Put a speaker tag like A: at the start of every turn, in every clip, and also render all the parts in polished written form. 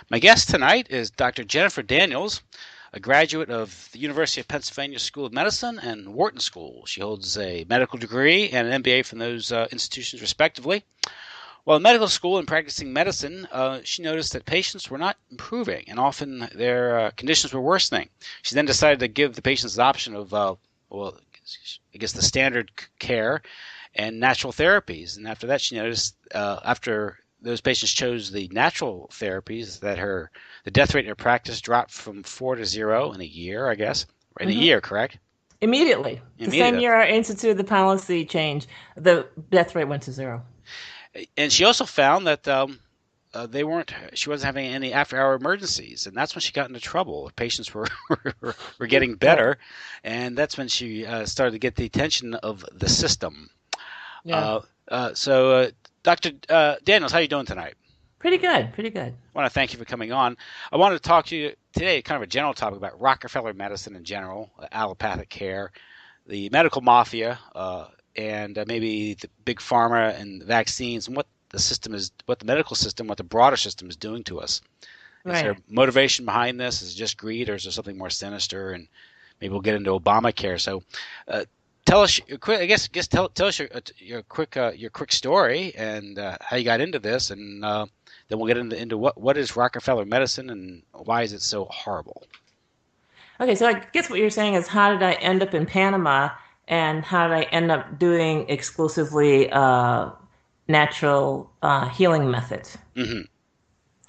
A: My guest tonight is Dr. Jennifer Daniels, a graduate of the University of Pennsylvania School of Medicine and Wharton School. She holds a medical degree and an MBA from those institutions, respectively. While in medical school and practicing medicine, she noticed that patients were not improving and often their conditions were worsening. She then decided to give the patients the option of, well, I guess the standard care and natural therapies. And after that, she noticed after those patients chose the natural therapies that the death rate in her practice dropped from 4 to 0 in a year, I guess. In a
B: Hmm.
A: year, correct?
B: Immediately. The same
A: Immediately.
B: year I instituted the policy change, the death rate went to zero.
A: And she also found that she wasn't having any after-hour emergencies, and that's when she got into trouble. Patients were getting
B: Right.
A: better, and that's when she started to get the attention of the system.
B: Yeah.
A: Uh, Dr. Daniels, how are you doing tonight?
B: Pretty good. Pretty good.
A: I want to thank you for coming on. I wanted to talk to you today, kind of a general topic about Rockefeller medicine in general, allopathic care, the medical mafia, and maybe the big pharma and vaccines, and what the medical system, what the broader system is doing to us. Is there
B: Right.
A: motivation behind this? Is it just greed, or is there something more sinister? And maybe we'll get into Obamacare. So, uh, tell us, quick. Tell us your quick story and how you got into this, and then we'll get into what is Rockefeller medicine and why is it so horrible.
B: Okay, so I guess what you're saying is how did I end up in Panama and how did I end up doing exclusively natural healing methods?
A: Hmm.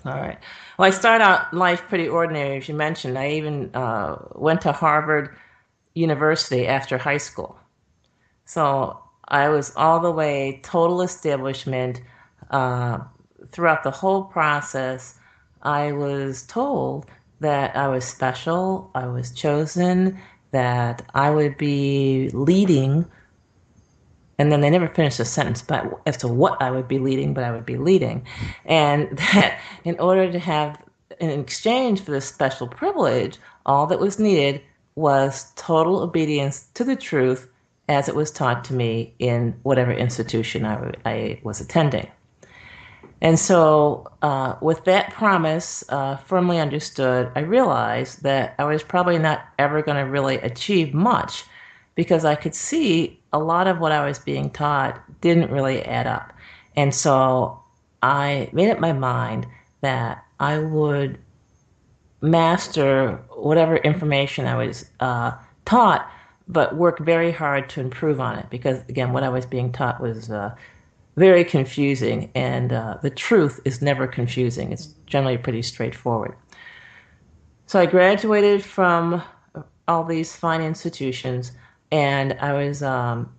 B: All right. Well, I started out life pretty ordinary, as you mentioned. I even went to Harvard University after high school. So I was all the way total establishment. Uh, Throughout the whole process, I was told that I was special, I was chosen, that I would be leading, and then they never finished the sentence, but as to what I would be leading, but I would be leading. And that in order to have, in exchange for this special privilege, all that was needed was total obedience to the truth as it was taught to me in whatever institution I was attending. And so, with that promise firmly understood, I realized that I was probably not ever going to really achieve much because I could see a lot of what I was being taught didn't really add up. And so, I made up my mind that I would master whatever information I was taught, but work very hard to improve on it because, again, what I was being taught was very confusing, and the truth is never confusing. It's generally pretty straightforward. So I graduated from all these fine institutions, and I was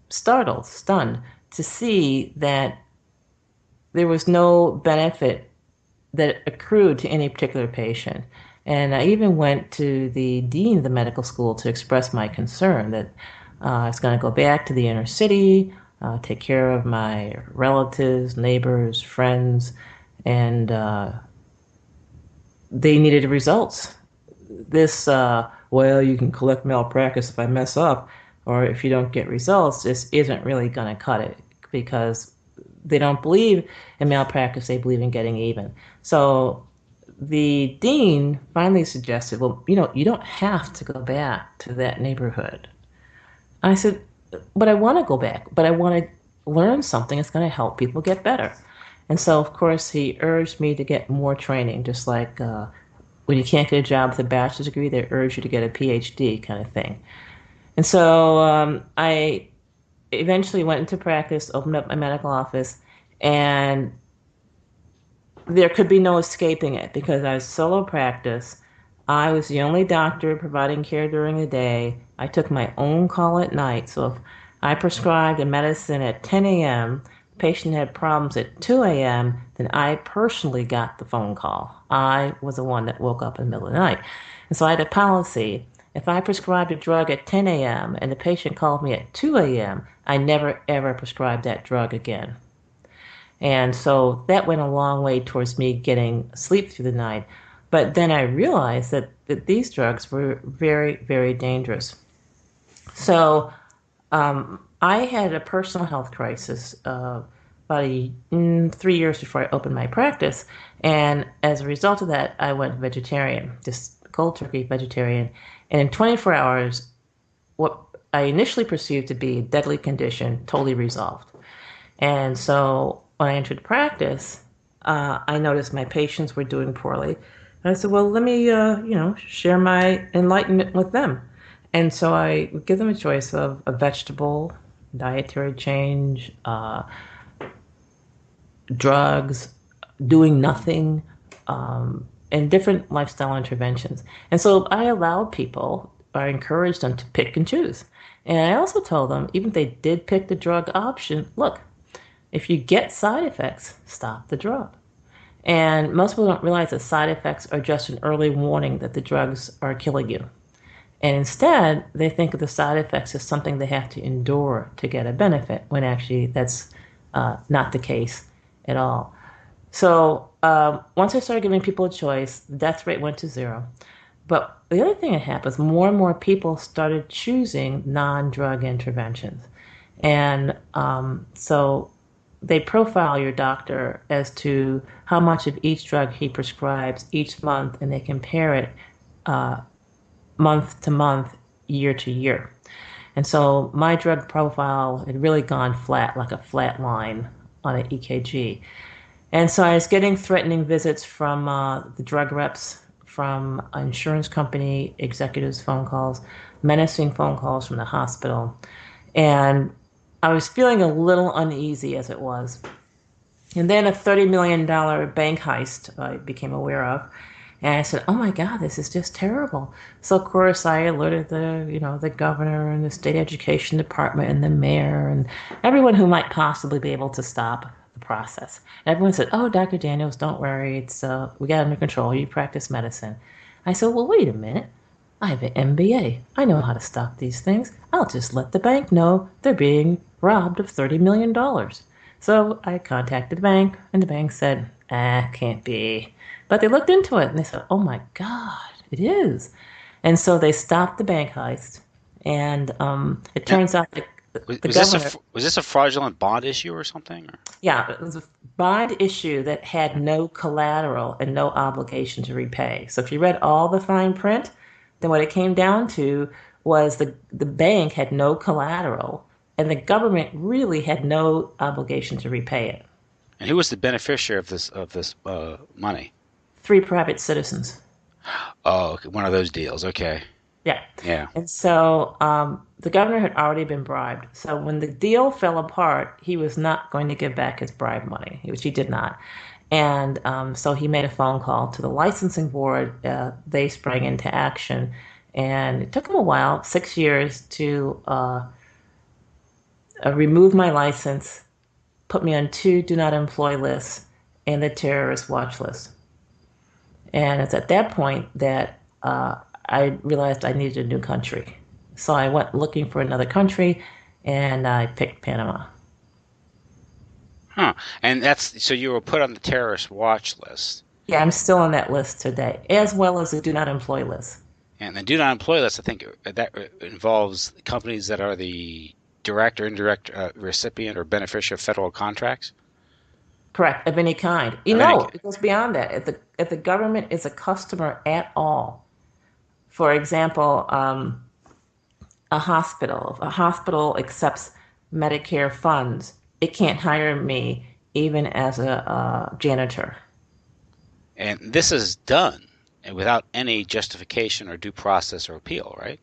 B: startled, stunned to see that there was no benefit that accrued to any particular patient. And I even went to the dean of the medical school to express my concern that I was going to go back to the inner city, take care of my relatives, neighbors, friends, and they needed results. This, well, you can collect malpractice if I mess up, or if you don't get results, this isn't really going to cut it because they don't believe in malpractice, they believe in getting even. So the dean finally suggested, well, you don't have to go back to that neighborhood. I said, but I want to go back, but I want to learn something that's going to help people get better. And so, of course, he urged me to get more training, just like when you can't get a job with a bachelor's degree, they urge you to get a PhD kind of thing. And so I eventually went into practice, opened up my medical office, and there could be no escaping it because I was solo practice. I was the only doctor providing care during the day. I took my own call at night. So if I prescribed a medicine at 10 a.m., the patient had problems at 2 a.m., then I personally got the phone call. I was the one that woke up in the middle of the night. And so I had a policy. If I prescribed a drug at 10 a.m. and the patient called me at 2 a.m., I never ever prescribed that drug again. And so that went a long way towards me getting sleep through the night. But then I realized that these drugs were very, very dangerous. So I had a personal health crisis about 3 years before I opened my practice. And as a result of that, I went vegetarian, just cold turkey vegetarian. And in 24 hours, what I initially perceived to be a deadly condition totally resolved. And so when I entered practice, I noticed my patients were doing poorly. And I said, well, let me, share my enlightenment with them. And so I would give them a choice of a vegetable, dietary change, drugs, doing nothing, and different lifestyle interventions. And so I allowed people, I encouraged them to pick and choose. And I also told them, even if they did pick the drug option, look, if you get side effects, stop the drug. And most people don't realize that side effects are just an early warning that the drugs are killing you. And instead, they think of the side effects as something they have to endure to get a benefit, when actually that's not the case at all. So once I started giving people a choice, the death rate went to zero. But the other thing that happened is more and more people started choosing non-drug interventions. And so they profile your doctor as to how much of each drug he prescribes each month, and they compare it uh, month to month, year to year. And so my drug profile had really gone flat, like a flat line on an EKG. And so I was getting threatening visits from the drug reps, from insurance company executives' phone calls, menacing phone calls from the hospital. And I was feeling a little uneasy as it was. And then a $30 million bank heist I became aware of. And I said, "Oh my God, this is just terrible." So of course I alerted the governor and the state education department and the mayor and everyone who might possibly be able to stop the process. And everyone said, "Oh, Dr. Daniels, don't worry. It's we got it under control. You practice medicine." I said, "Well, wait a minute. I have an MBA. I know how to stop these things. I'll just let the bank know they're being robbed of $30 million." So I contacted the bank, and the bank said, can't be. But they looked into it, and they said, "Oh my God, it is." And so they stopped the bank heist. And it
A: Now,
B: turns out that the
A: was this
B: governor,
A: a fraudulent bond issue or something? Or?
B: yeah, it was a bond issue that had no collateral and no obligation to repay. So if you read all the fine print, then what it came down to was the bank had no collateral, and the government really had no obligation to repay it.
A: And who was the beneficiary of this money?
B: Three private citizens.
A: Oh, okay, one of those deals. Okay.
B: Yeah.
A: Yeah.
B: And so the governor had already been bribed. So when the deal fell apart, he was not going to give back his bribe money, which he did not. And so he made a phone call to the licensing board. They sprang into action. And it took him a while, 6 years, to remove my license, put me on two do not employ lists and the terrorist watch list. And it's at that point that I realized I needed a new country. So I went looking for another country, and I picked Panama.
A: Huh. And that's so you were put on the terrorist watch list.
B: Yeah, I'm still on that list today, as well as the do not employ list.
A: And the do not employ list, I think that involves companies that are the direct or indirect recipient or beneficiary of federal contracts
B: Correct, of any kind.
A: of any.
B: It goes beyond that. If the government is a customer at all, for example, if a hospital accepts Medicare funds, it can't hire me even as a janitor.
A: And this is done without any justification or due process or appeal, right?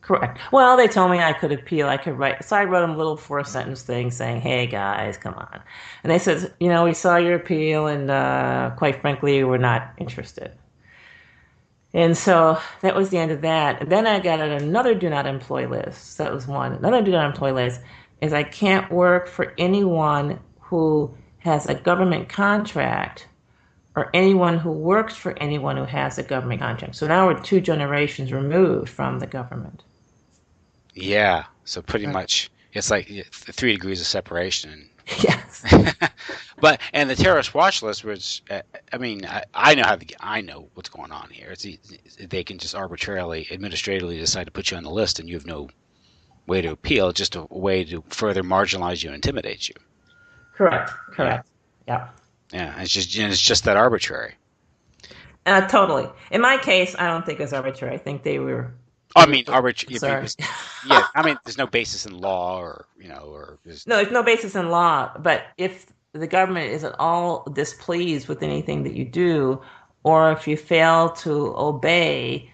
B: Correct. Well, they told me I could appeal. I could write. So I wrote them a little four-sentence thing saying, "Hey guys, come on." And they said, "We saw your appeal, and quite frankly, we're not interested." And so that was the end of that. And then I got another do not employ list. So that was one. Another do not employ list is I can't work for anyone who has a government contract or anyone who works for anyone who has a government contract. So now we're two generations removed from the government.
A: Yeah. So pretty
B: Right.
A: much it's like 3 degrees of separation.
B: Yes.
A: But and the terrorist watch list was, I mean, I know I know what's going on here. They can just arbitrarily, administratively decide to put you on the list, and you have no way to appeal. Just a way to further marginalize you and intimidate you.
B: Correct.
A: Yeah,
B: Correct. Yeah.
A: yeah. It's just that arbitrary.
B: Totally. In my case, I don't think it's arbitrary. I think they were
A: I
B: really
A: mean, arbitrary
B: concerned.
A: because yeah, I mean, there's no basis in law or or there's
B: No, there's no basis in law, but if the government is at all displeased with anything that you do, or if you fail to obey,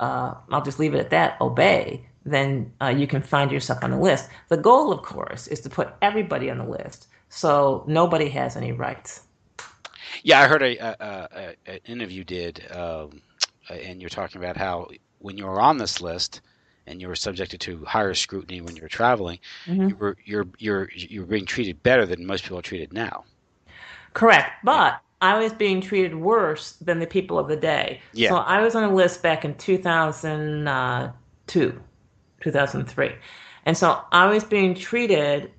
B: I'll just leave it at that, obey, then you can find yourself on the list. The goal, of course, is to put everybody on the list so nobody has any rights.
A: yeah. I heard an interview you did, and you're talking about how when you were on this list and you were subjected to higher scrutiny when you were traveling,
B: Hmm.
A: you're being treated better than most people are treated now.
B: Correct.
A: Yeah.
B: But I was being treated worse than the people of the day.
A: Yeah.
B: So I was on a list back in 2002, 2003. And so I was being treated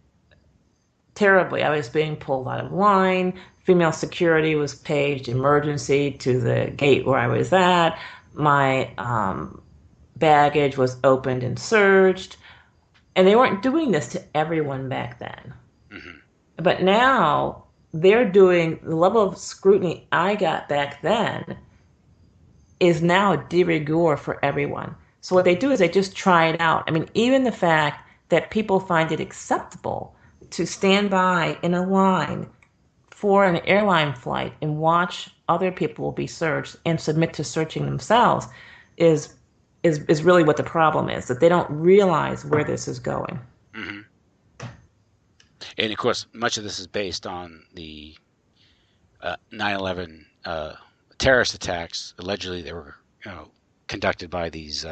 B: terribly. I was being pulled out of line. Female security was paged emergency to the gate where I was at. My baggage was opened and searched. And they weren't doing this to everyone back then.
A: Hmm.
B: But now they're doing the level of scrutiny I got back then is now de rigueur for everyone. So what they do is they just try it out. I mean, even the fact that people find it acceptable to stand by in a line for an airline flight and watch other people be searched and submit to searching themselves is is really what the problem is, that they don't realize where this is going.
A: Hmm. And of course, much of this is based on the 9/11 terrorist attacks. Allegedly, they were conducted by these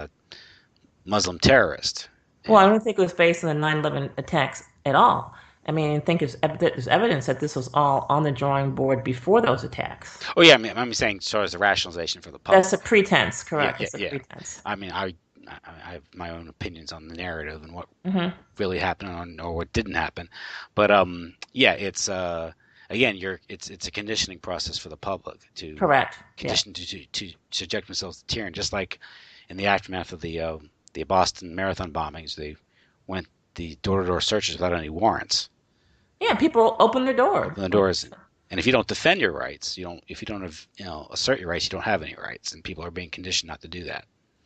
A: Muslim terrorists.
B: Well, I
A: And
B: don't think it was based on the 9/11 attacks at all. I mean, I think there's evidence that this was all on the drawing board before those attacks.
A: oh yeah, I'm saying so as a rationalization for the
B: That's
A: public.
B: a pretense,
A: Yeah,
B: correct?
A: yeah,
B: It's a
A: yeah.
B: pretense.
A: I mean, I have my own opinions on the narrative and what
B: Hmm.
A: really happened or what didn't happen, but yeah, it's again, it's a conditioning process for the public to
B: Correct. Yeah.
A: condition to subject themselves to tyranny, just like in the aftermath of the Boston Marathon bombings, they went the door-to-door searches without any warrants.
B: Yeah, people open their door.
A: Open the doors, and if you don't defend your rights, you don't. If you don't have, assert your rights, you don't have any rights, and people are being conditioned not to do that.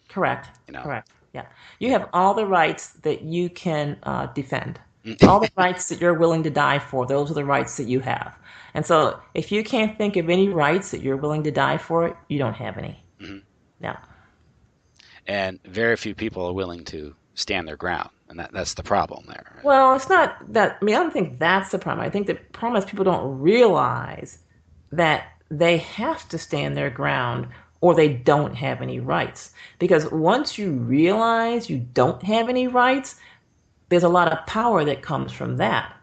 B: Correct.
A: You know.
B: Correct. Yeah. You
A: Yeah.
B: have all the rights that you can defend. All the rights that you're willing to die for, those are the rights that you have. And so if you can't think of any rights that you're willing to die for, you don't have any.
A: Mhm.
B: No.
A: And very few people are willing to stand their ground, and that's the problem there.
B: Well, it's not that. I mean, I don't think that's the problem. I think the problem is people don't realize that they have to stand their ground or they don't have any rights. Because once you realize you don't have any rights, there's a lot of power that comes from that.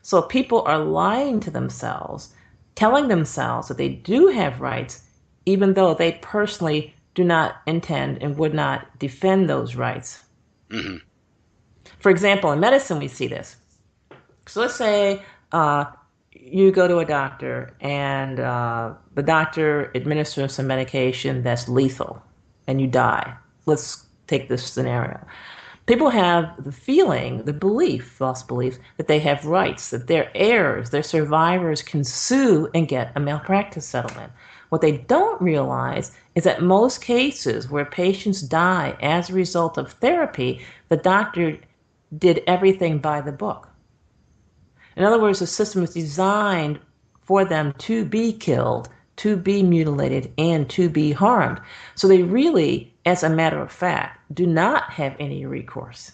B: So people are lying to themselves, telling themselves that they do have rights, even though they personally do not intend and would not defend those rights.
A: Hmm.
B: For example, in medicine, we see this. So let's say you go to a doctor and the doctor administers some medication that's lethal and you die. Let's take this scenario. People have the feeling, the belief, false belief, that they have rights, that their heirs, their survivors can sue and get a malpractice settlement. What they don't realize is that most cases where patients die as a result of therapy, the doctor did everything by the book. In other words, the system is designed for them to be killed, to be mutilated, and to be harmed. So they really, as a matter of fact, do not have any recourse.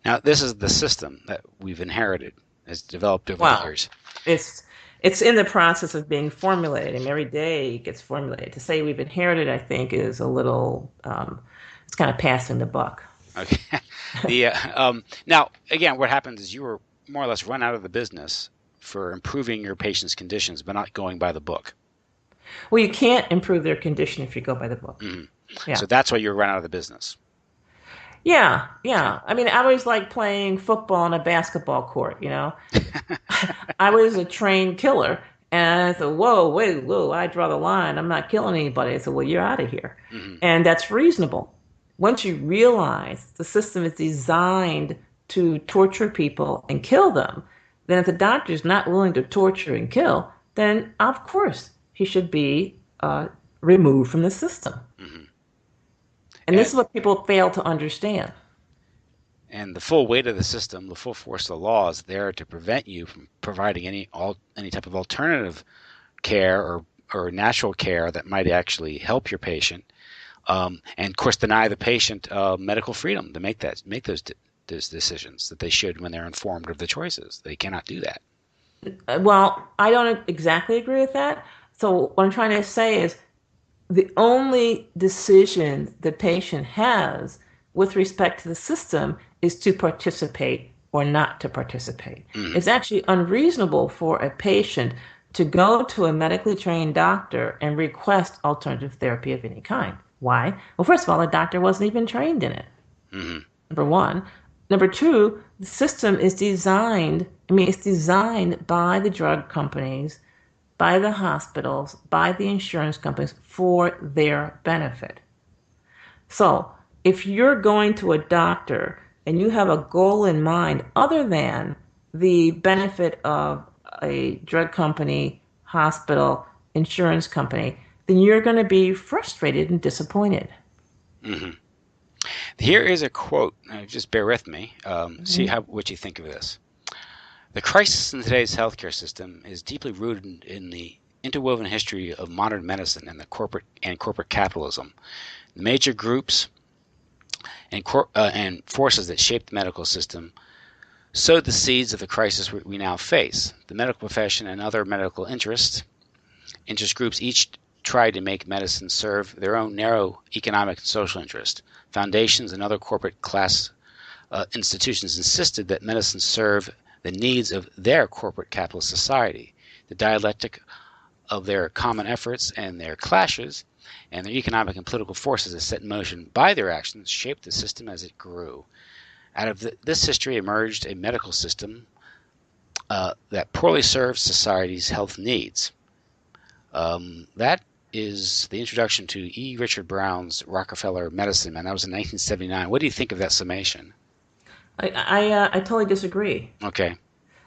A: Now, this is the system that we've inherited, has developed over the
B: Wow.
A: years.
B: It's it's in the process of being formulated, and every day it gets formulated. To say we've inherited, I think, is a little it's kind of passing the buck.
A: Okay. The now again, what happens is you were more or less run out of the business for improving your patient's conditions, but not going by the book.
B: Well, you can't improve their condition if you go by the book.
A: Hmm.
B: Yeah.
A: So that's why you were run out of the business.
B: Yeah,
A: Okay.
B: yeah. I mean, I was like playing football on a basketball court, you know? I was a trained killer. And I said, whoa, wait, whoa, I draw the line. I'm not killing anybody. I said, well, you're out of here.
A: Hmm.
B: And that's reasonable. Once you realize the system is designed to torture people and kill them, then if the doctor is not willing to torture and kill, then of course he should be removed from the system.
A: Hmm.
B: And this
A: And
B: is what people fail to understand.
A: and the full weight of the system, the full force of the law is there to prevent you from providing any type of alternative care or natural care that might actually help your patient, and of course deny the patient medical freedom to make those decisions that they should when they're informed of the choices. They cannot do that.
B: Well, I don't exactly agree with that. So what I'm trying to say is the only decision the patient has with respect to the system is to participate or not to participate.
A: Hmm.
B: It's actually unreasonable for a patient to go to a medically trained doctor and request alternative therapy of any kind. Why? Well, first of all, the doctor wasn't even trained in it,
A: Hmm.
B: number one. Number two, the system is designed, it's designed by the drug companies, by the hospitals, by the insurance companies for their benefit. So if you're going to a doctor and you have a goal in mind other than the benefit of a drug company, hospital, insurance company, then you're going to be frustrated and disappointed.
A: Hmm. Here is a quote. Just bear with me. See
B: Mhm.
A: how what you think of this. The crisis in today's healthcare system is deeply rooted in the interwoven history of modern medicine and the corporate capitalism. The major groups and forces that shape the medical system sowed the seeds of the crisis we now face. The medical profession and other medical interest groups each tried to make medicine serve their own narrow economic and social interest. Foundations and other corporate class institutions insisted that medicine serve the needs of their corporate capitalist society. The dialectic of their common efforts and their clashes and their economic and political forces as set in motion by their actions shaped the system as it grew. Out of this history emerged a medical system that poorly served society's health needs. That is the introduction to E. Richard Brown's Rockefeller Medicine Man. That was in 1979. What do you think of that summation?
B: I totally disagree.
A: Okay.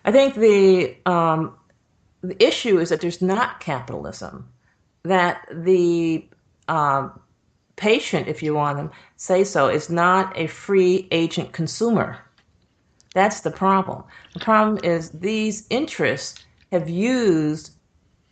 B: I think the issue is that there's not capitalism, that the um, patient, if you want to say so, is not a free agent consumer. That's the problem. The problem is these interests have used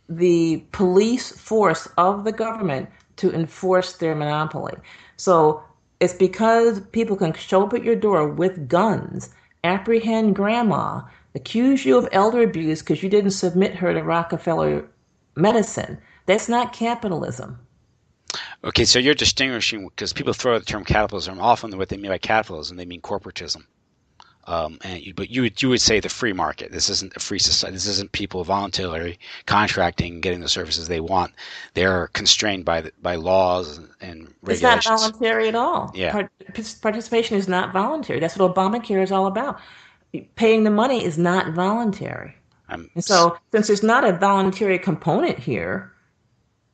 B: the police force of the government to enforce their monopoly. So it's because people can show up at your door with guns, apprehend grandma, accuse you of elder abuse because you didn't submit her to Rockefeller medicine. That's not capitalism.
A: Okay, so you're distinguishing because people throw out the term capitalism. Often, what they mean by capitalism, they mean corporatism. But you would say the free market. This isn't a free society. This isn't people voluntarily contracting and getting the services they want. They're constrained by laws and
B: It's not
A: regulations.
B: voluntary at all.
A: Yeah.
B: Participation is not voluntary. That's what Obamacare is all about. Paying the money is not voluntary.
A: I'm.
B: And so, since there's not a voluntary component here,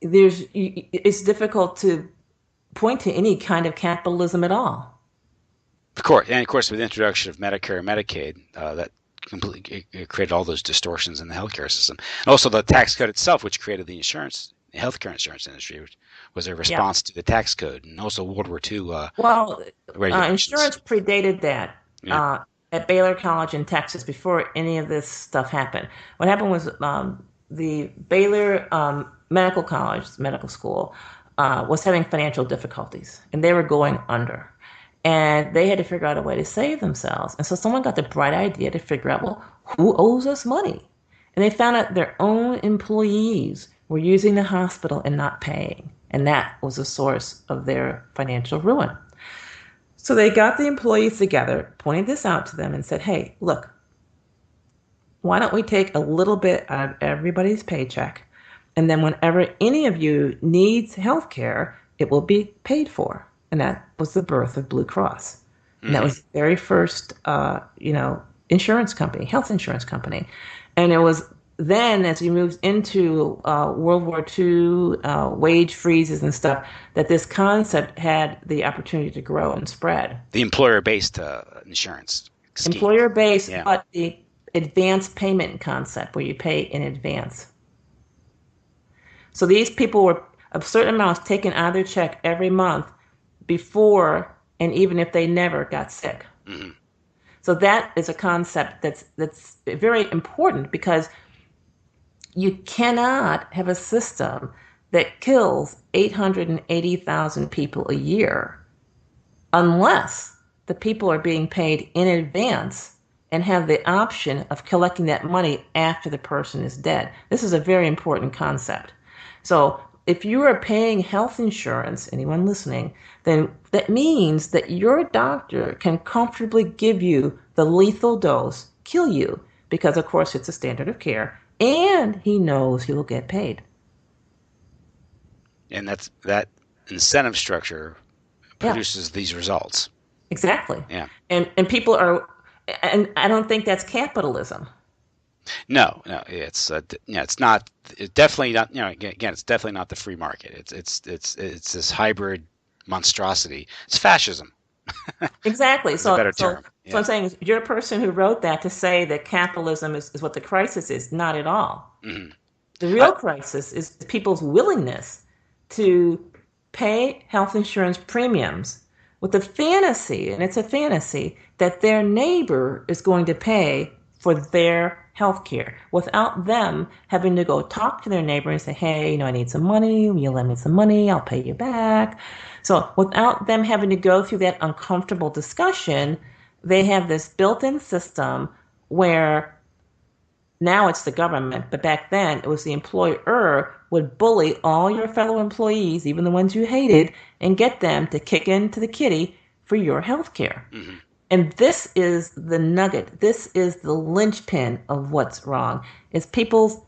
B: it's difficult to point to any kind of capitalism at all.
A: Of course, with the introduction of Medicare and Medicaid, that completely it created all those distortions in the healthcare system, and also the tax code itself, which created the healthcare insurance industry, which was a
B: Yeah.
A: response to the tax code, and also World War II
B: Well,
A: regulations.
B: insurance predated that
A: Yeah.
B: at Baylor College in Texas before any of this stuff happened. What happened was the Baylor Medical College, medical school, was having financial difficulties and they were going under. And they had to figure out a way to save themselves. And so someone got the bright idea to figure out, well, who owes us money? And they found out their own employees were using the hospital and not paying. And that was the source of their financial ruin. So they got the employees together, pointed this out to them, and said, hey, look, why don't we take a little bit out of everybody's paycheck? And then whenever any of you needs health care, it will be paid for. And that was the birth of Blue Cross. And that
A: Hmm.
B: was the very first, insurance company, health insurance company. And it was then, as we moved into World War II, wage freezes and stuff, that this concept had the opportunity to grow and spread.
A: The employer-based insurance scheme.
B: Employer based,
A: Yeah.
B: but the advance payment concept where you pay in advance. So these people were a certain amount taken out of their check every month before and even if they never got sick.
A: Mm-hmm.
B: So that is a concept that's very important because you cannot have a system that kills 880,000 people a year unless the people are being paid in advance and have the option of collecting that money after the person is dead. This is a very important concept. So if you are paying health insurance, anyone listening, then that means that your doctor can comfortably give you the lethal dose, kill you, because of course it's a standard of care, and he knows he will get paid.
A: And that incentive structure
B: Yeah,
A: produces these results.
B: exactly.
A: Yeah.
B: And people are, and I don't think that's capitalism.
A: No, no, it's not. It's definitely not. Again, it's definitely not the free market. It's this hybrid monstrosity. It's fascism.
B: Exactly.
A: Is a
B: So
A: better
B: so
A: term.
B: so
A: Yeah.
B: I'm saying you're a person who wrote that to say that capitalism is what the crisis is. Not at all.
A: Hmm.
B: The
A: I,
B: real crisis is people's willingness to pay health insurance premiums with the fantasy, and it's a fantasy, that their neighbor is going to pay for their health care without them having to go talk to their neighbor and say, hey, I need some money. Will you lend me some money? I'll pay you back. So without them having to go through that uncomfortable discussion, they have this built-in system where now it's the government, but back then it was the employer would bully all your fellow employees, even the ones you hated, and get them to kick into the kitty for your health care.
A: hmm
B: And this is the nugget. This is the linchpin of what's wrong. Is people's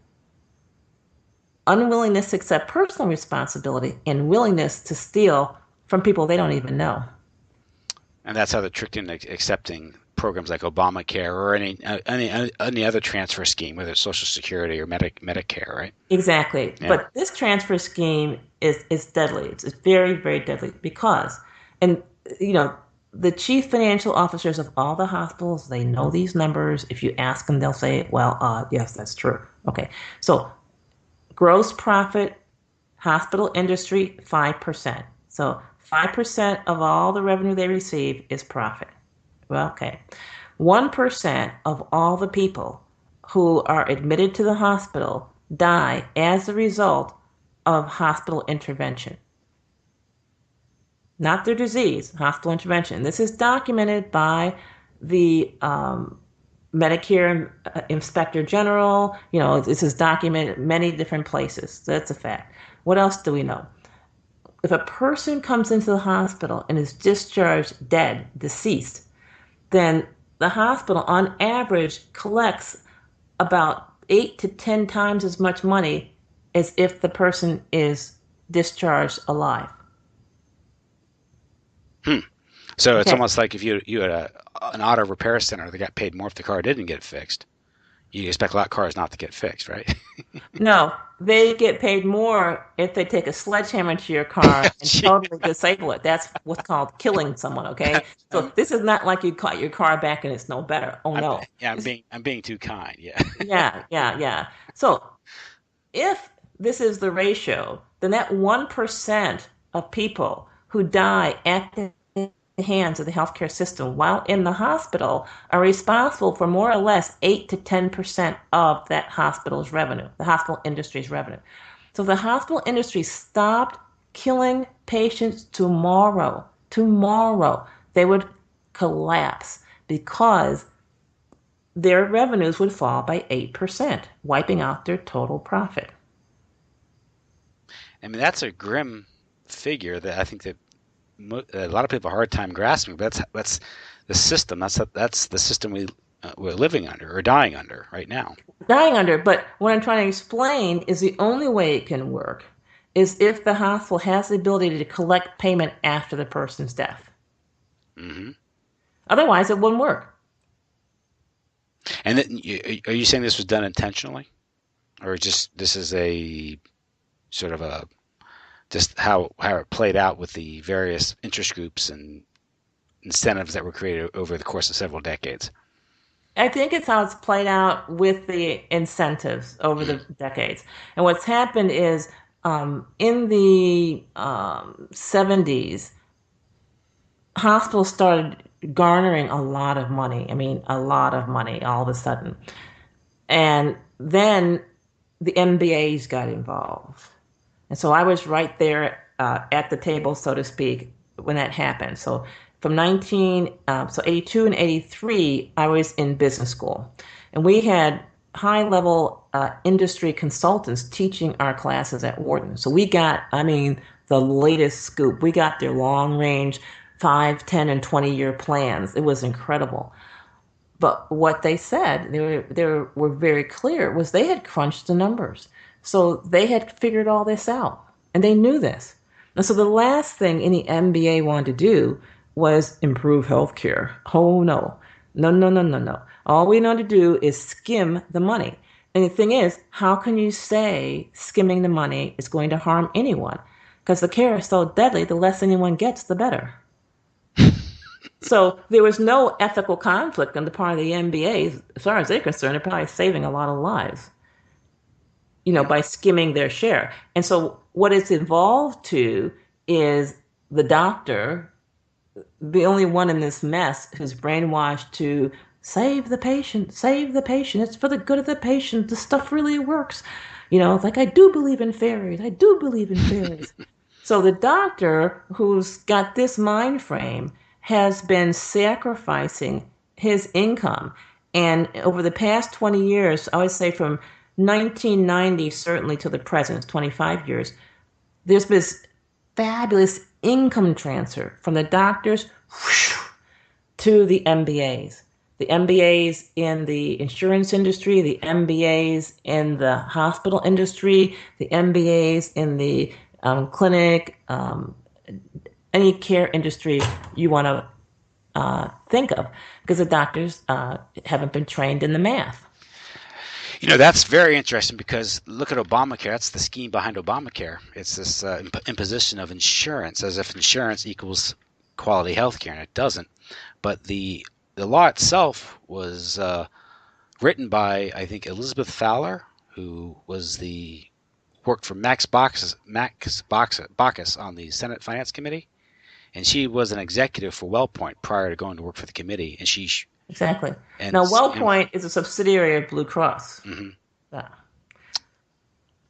B: unwillingness to accept personal responsibility and willingness to steal from people they don't even know.
A: And that's how they're tricked into accepting programs like Obamacare or any other transfer scheme, whether it's Social Security or Medicare, right?
B: Exactly.
A: Yeah.
B: But this transfer scheme is deadly. It's very, very deadly because, and you know, the chief financial officers of all the hospitals, they know these numbers. If you ask them, they'll say, well, yes, that's true. Okay. So gross profit, hospital industry, 5%. So 5% of all the revenue they receive is profit. Well, okay. 1% of all the people who are admitted to the hospital die as a result of hospital intervention. Not their disease, hospital intervention. This is documented by the Medicare Inspector General. This is documented in many different places. That's a fact. What else do we know? If a person comes into the hospital and is discharged dead, deceased, then the hospital on average collects about 8 to 10 times as much money as if the person is discharged alive.
A: Hmm. So it's
B: Okay.
A: almost like if you had an auto repair center that got paid more if the car didn't get fixed. You expect a lot of cars not to get fixed, right?
B: No, they get paid more if they take a sledgehammer to your car and
A: Gee,
B: totally disable it. That's what's called killing someone, okay? So
A: I'm,
B: this is not like you caught your car back and it's no better. Oh
A: I'm,
B: no.
A: yeah, I'm being too kind. Yeah.
B: Yeah, yeah, yeah. So if this is the ratio, then that 1% of people who die at the hands of the healthcare system while in the hospital are responsible for more or less 8 to 10% of that hospital's revenue, the hospital industry's revenue. So if the hospital industry stopped killing patients tomorrow, they would collapse because their revenues would fall by 8%, wiping out their total profit.
A: I mean, that's a grim figure that I think that a lot of people have a hard time grasping. But that's the system. That's the system we're living under or dying under right now.
B: Dying under, but what I'm trying to explain is the only way it can work is if the hospital has the ability to collect payment after the person's death.
A: Hmm.
B: Otherwise, it wouldn't work.
A: And are you saying this was done intentionally, or just this is a sort of a just how it played out with the various interest groups and incentives that were created over the course of several decades?
B: I think it's how it's played out with the incentives over the decades. And what's happened is in the 70s, hospitals started garnering a lot of money. I mean, a lot of money all of a sudden. And then the MBAs got involved. And so I was right there at the table, so to speak, when that happened. So from 82 and 83, I was in business school. And we had high level industry consultants teaching our classes at Wharton. So we got, I mean, the latest scoop. We got their long range 5, 10, and 20-year plans. It was incredible. But what they said, they were very clear, was they had crunched the numbers. So they had figured all this out, and they knew this. And so the last thing any MBA wanted to do was improve healthcare. Oh, no. No, no, no, no, no. All we know to do is skim the money. And the thing is, how can you say skimming the money is going to harm anyone? Because the care is so deadly, the less anyone gets, the better. So there was no ethical conflict on the part of the MBAs. As far as they're concerned, they're probably saving a lot of lives,
A: Yeah.
B: by skimming their share. And so what it's evolved to is the doctor, the only one in this mess who's brainwashed to save the patient, save the patient. It's for the good of the patient. The stuff really works. It's like, I do believe in fairies. I do believe in fairies. So the doctor who's got this mind frame has been sacrificing his income. And over the past 20 years, I would say from 1990 certainly to the present, 25 years, there's this fabulous income transfer from the doctors to the MBAs. The MBAs in the insurance industry, the MBAs in the hospital industry, the MBAs in the clinic, any care industry you want to think of, because the doctors haven't been trained in the math.
A: That's very interesting because look at Obamacare. That's the scheme behind Obamacare. It's this imposition of insurance as if insurance equals quality health care, and it doesn't. But the law itself was written by, I think, Elizabeth Fowler, who worked for Max Baucus on the Senate Finance Committee, and she was an executive for WellPoint prior to going to work for the committee. And
B: Exactly.
A: and
B: Now,
A: and,
B: WellPoint is a subsidiary of Blue Cross.
A: mhm.
B: Yeah.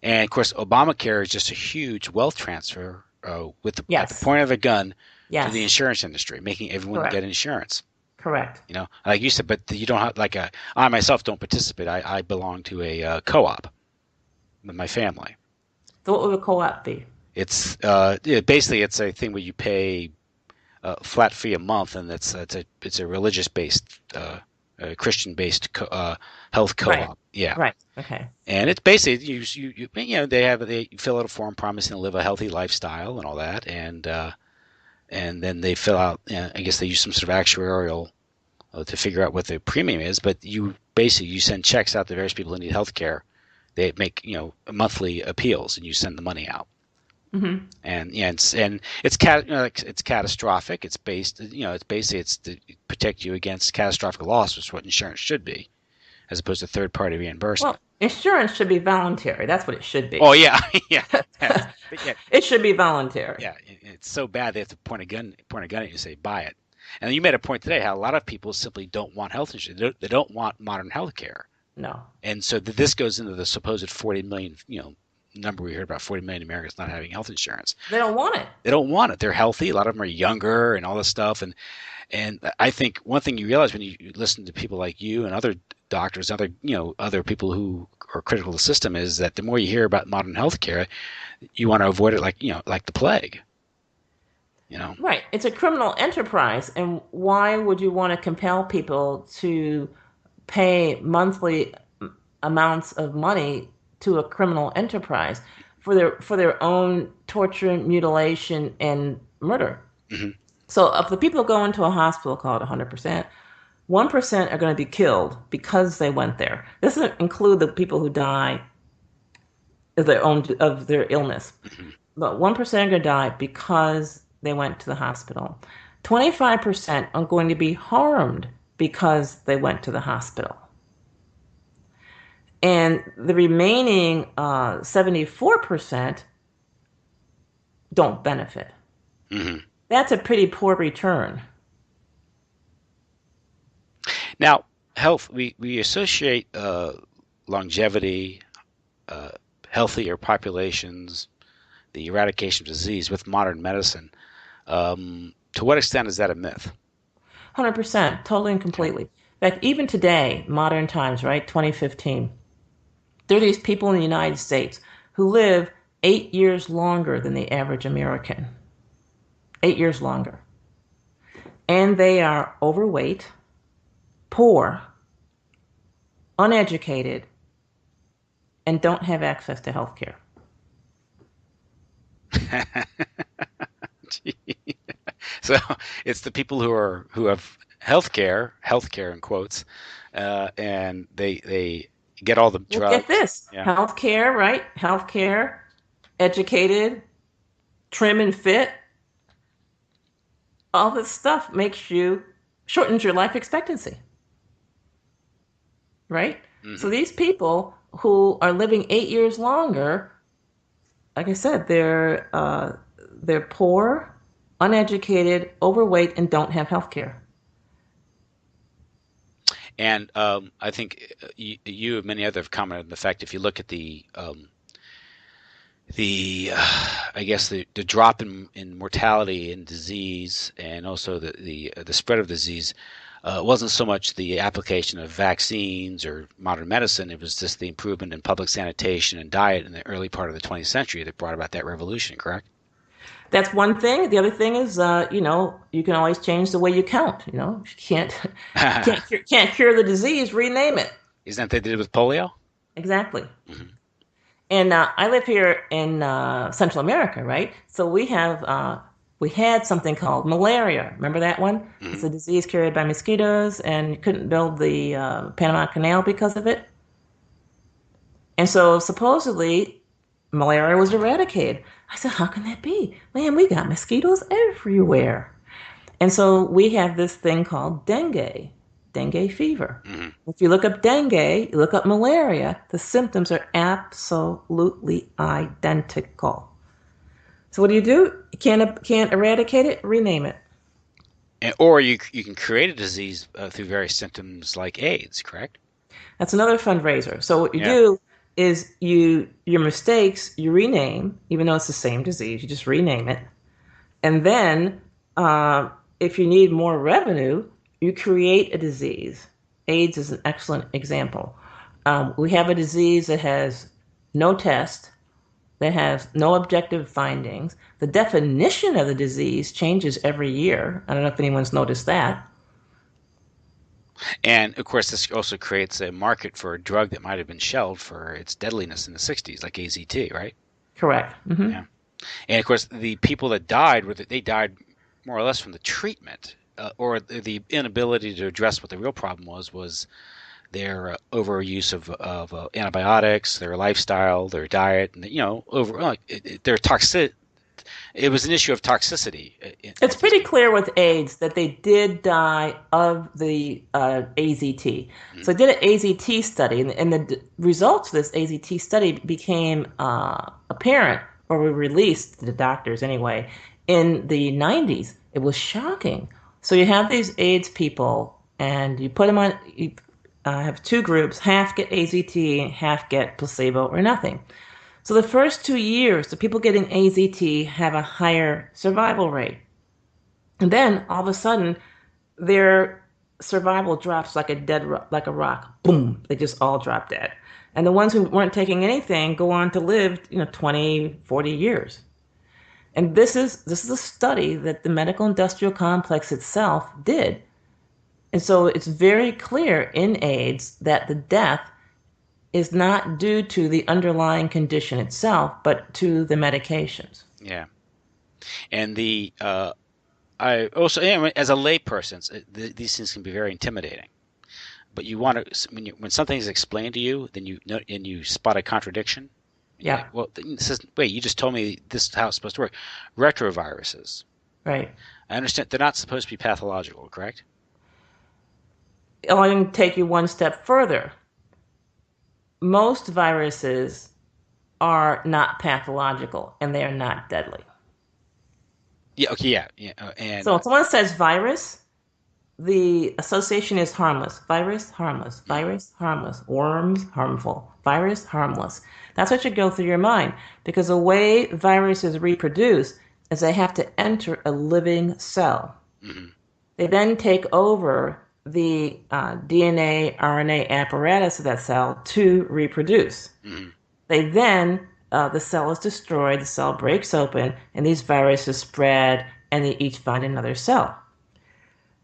A: And of course, Obamacare is just a huge wealth transfer at the
B: Yes.
A: point of a gun to the
B: Yes.
A: insurance industry, making everyone
B: Correct.
A: get insurance.
B: Correct.
A: Like you said, but you don't have I myself don't participate. I belong to a co-op with my family.
B: So, what would a co-op be?
A: Basically it's a thing where you pay a flat fee a month, and it's a religious based Christian based health
B: Right.
A: co-op. Yeah.
B: Right. Okay.
A: And it's basically they fill out a form promising to live a healthy lifestyle and all that, and then they fill out. I guess they use some sort of actuarial to figure out what the premium is. But you send checks out to various people who need health care. They make monthly appeals, and you send the money out.
B: Hmm.
A: And yeah, it's catastrophic. It's to protect you against catastrophic loss, which is what insurance should be, as opposed to third party
B: Well,
A: reimbursement.
B: insurance should be voluntary. That's what it should
A: Oh
B: be.
A: yeah, yeah, but yeah,
B: It should be voluntary.
A: yeah. It's so bad they have to point a gun at you and say buy it. And you made a point today how a lot of people simply don't want health insurance. They don't want modern health care.
B: No.
A: And so this goes into the supposed 40 million, number we heard about 40 million Americans not having health insurance.
B: They don't want it.
A: They don't want it. They're healthy. A lot of them are younger and all this stuff. And I think one thing you realize when you listen to people like you and other doctors, other people who are critical of the system, is that the more you hear about modern healthcare, you want to avoid it like the plague.
B: Right. It's a criminal enterprise. And why would you want to compel people to pay monthly amounts of money to a criminal enterprise for their own torture, mutilation, and murder?
A: Hmm.
B: So of the people who go into a hospital, call it 100%, 1% are going to be killed because they went there. This doesn't include the people who die of their illness.
A: Hmm.
B: But 1% are going to die because they went to the hospital. 25% are going to be harmed because they went to the hospital. And the remaining 74% don't benefit.
A: Hmm.
B: That's a pretty poor return.
A: Now, health, we associate longevity, uh, healthier populations, the eradication of disease with modern medicine. To what extent is that a myth?
B: 100%, totally and
A: Okay.
B: completely. In fact, even today, modern times, right? 2015, there are these people in the United States who live 8 years longer than the average American. 8 years longer. And they are overweight, poor, uneducated, and don't have access to health care.
A: So it's the people who have health care in quotes, and they get all the
B: Well, get
A: drugs.
B: this
A: Yeah.
B: health care, right? Health care, educated, trim and fit, all this stuff makes you, shortens your life expectancy, right? So
A: Hmm.
B: these people who are living 8 years longer, like I said, they're poor, uneducated, overweight, and don't have health care.
A: And I think you and many others have commented on the fact if you look at the I guess the drop in mortality and disease, and also the spread of disease, wasn't so much the application of vaccines or modern medicine. It was just the improvement in public sanitation and diet in the early part of the 20th century that brought about that revolution. Correct?
B: That's one thing. The other thing is, you can always change the way you count. You can't cure the disease, rename it.
A: Isn't that what they did with polio?
B: Exactly.
A: Hmm.
B: And I live here in Central America, right? So we had something called malaria. Remember that one? It's
A: Hmm.
B: a disease carried by mosquitoes, and you couldn't build the Panama Canal because of it. And so supposedly malaria was eradicated. I said, how can that be? Man, we got mosquitoes everywhere. And so we have this thing called dengue fever.
A: Hmm.
B: If you look up dengue, you look up malaria, the symptoms are absolutely identical. So what do? You can't eradicate it, rename it.
A: Or you can create a disease through various symptoms like AIDS. Correct?
B: That's another fundraiser. So what you
A: Yeah.
B: do is your mistakes you rename, even though it's the same disease, you just rename it. And then, if you need more revenue, you create a disease. AIDS is an excellent example. We have a disease that has no test, that has no objective findings. The definition of the disease changes every year. I don't know if anyone's noticed that.
A: And of course, this also creates a market for a drug that might have been shelved for its deadliness in the 60s, like AZT, right?
B: Correct.
A: Yeah. And of course, the people that died they died more or less from the treatment, or the inability to address what the real problem was their overuse of antibiotics, their lifestyle, their diet, and over their toxic. It was an issue of toxicity
B: It's
A: at these
B: pretty
A: people.
B: clear with AIDS that they did die of the AZT.
A: Mhm.
B: So I did an AZT study, and the results of this AZT study became apparent, or were released to the doctors anyway, in the 90s. It was shocking. So you have these AIDS people, and you put them on, you have two groups, half get AZT, half get placebo or nothing. So the first 2 years, the people getting AZT have a higher survival rate. And then all of a sudden, their survival drops like like a rock. Boom! They just all drop dead. And the ones who weren't taking anything go on to live, 20, 40 years. And this is a study that the medical industrial complex itself did. And so it's very clear in AIDS that the death is not due to the underlying condition itself, but to the medications.
A: Yeah, and I also, anyway, as a layperson, these things can be very intimidating. But you want to when something is explained to you, then you know, and you spot a contradiction, and you're like,
B: Yep,
A: well, this is wait, you just told me this is how it's supposed to work. Retroviruses.
B: right.
A: I understand they're not supposed to be pathological, correct?
B: I'll even take you one step further. Most viruses are not pathological and they are not deadly.
A: Yeah. Okay. Yeah. Yeah.
B: So
A: And
B: when someone says virus, the association is harmless. Virus, harmless.
A: mm,
B: Virus, harmless. Worms, harmful. Virus, harmless. That's what should go through your mind because the way viruses reproduce is they have to enter a living cell.
A: mm,
B: They then take over the DNA, RNA apparatus of that cell to reproduce.
A: mm,
B: The cell is destroyed, the cell breaks open, and these viruses spread and they each find another cell.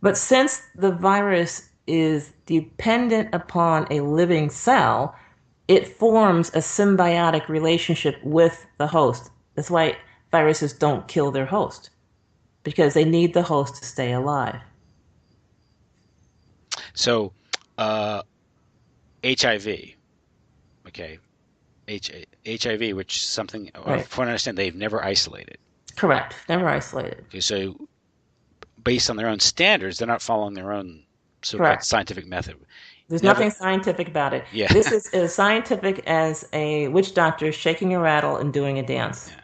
B: But since the virus is dependent upon a living cell, it forms a symbiotic relationship with the host. That's why viruses don't kill their host, because they need the host to stay alive.
A: so HIV. Okay. HIV, which is something,
B: Right.
A: from what I understand, they've never isolated.
B: Correct. Never isolated.
A: Okay. So based on their own standards, they're not following their own so-called
B: Correct.
A: scientific method.
B: There's
A: Never.
B: nothing scientific about it.
A: Yeah.
B: This is as scientific as a witch doctor shaking a rattle and doing a dance.
A: Yeah.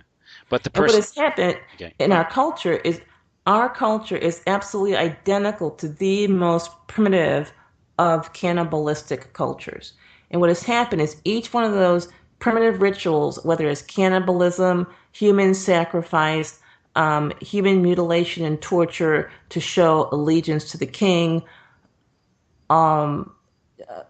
A: But the
B: And what
A: person.
B: has happened
A: Okay.
B: in our culture is absolutely identical to the most primitive of cannibalistic cultures. And what has happened is each one of those primitive rituals, whether it's cannibalism, human sacrifice, human mutilation and torture to show allegiance to the king, um,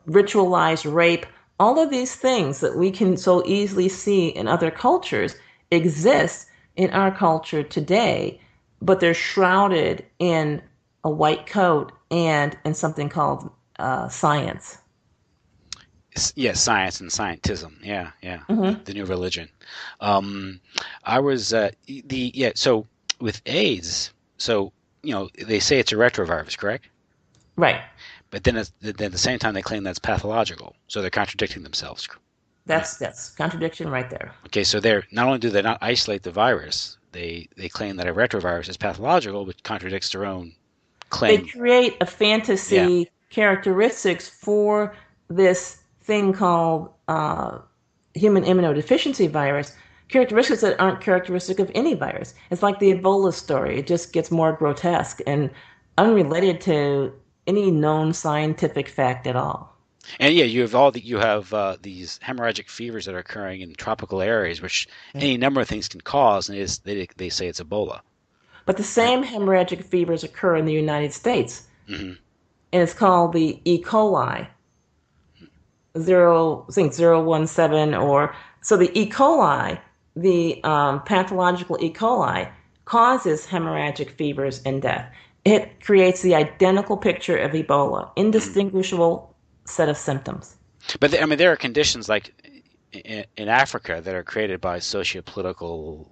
B: ritualized rape, all of these things that we can so easily see in other cultures exist in our culture today, but they're shrouded in a white coat and in something called science.
A: Yes, science and scientism. Yeah, yeah,
B: Hmm.
A: the new religion. Um, I was the yeah. So with AIDS, so they say it's a retrovirus, correct?
B: Right.
A: But then at the same time they claim that's pathological. So they're contradicting themselves. Right.
B: That's contradiction right there.
A: Okay, so they're not only do they not isolate the virus, they claim that a retrovirus is pathological, which contradicts their own
B: They
A: claim.
B: create a
A: Yeah,
B: fantasy characteristics for this thing called human immunodeficiency virus, characteristics that aren't characteristic of any virus. It's like the Ebola story. It just gets more grotesque and unrelated to any known scientific fact at all.
A: and yeah, you have these hemorrhagic fevers that are occurring in tropical areas, which
B: Right.
A: any number of things can cause, and they say it's Ebola,
B: But the
A: right?
B: same hemorrhagic fevers occur in the United States,
A: Hmm.
B: and it's called the E. coli zero, I think 017 or so the E. coli, the pathological E. coli causes hemorrhagic fevers and death. It creates the identical picture of Ebola,
A: Hmm.
B: indistinguishable set of symptoms.
A: But I mean, there are conditions like in Africa that are created by sociopolitical,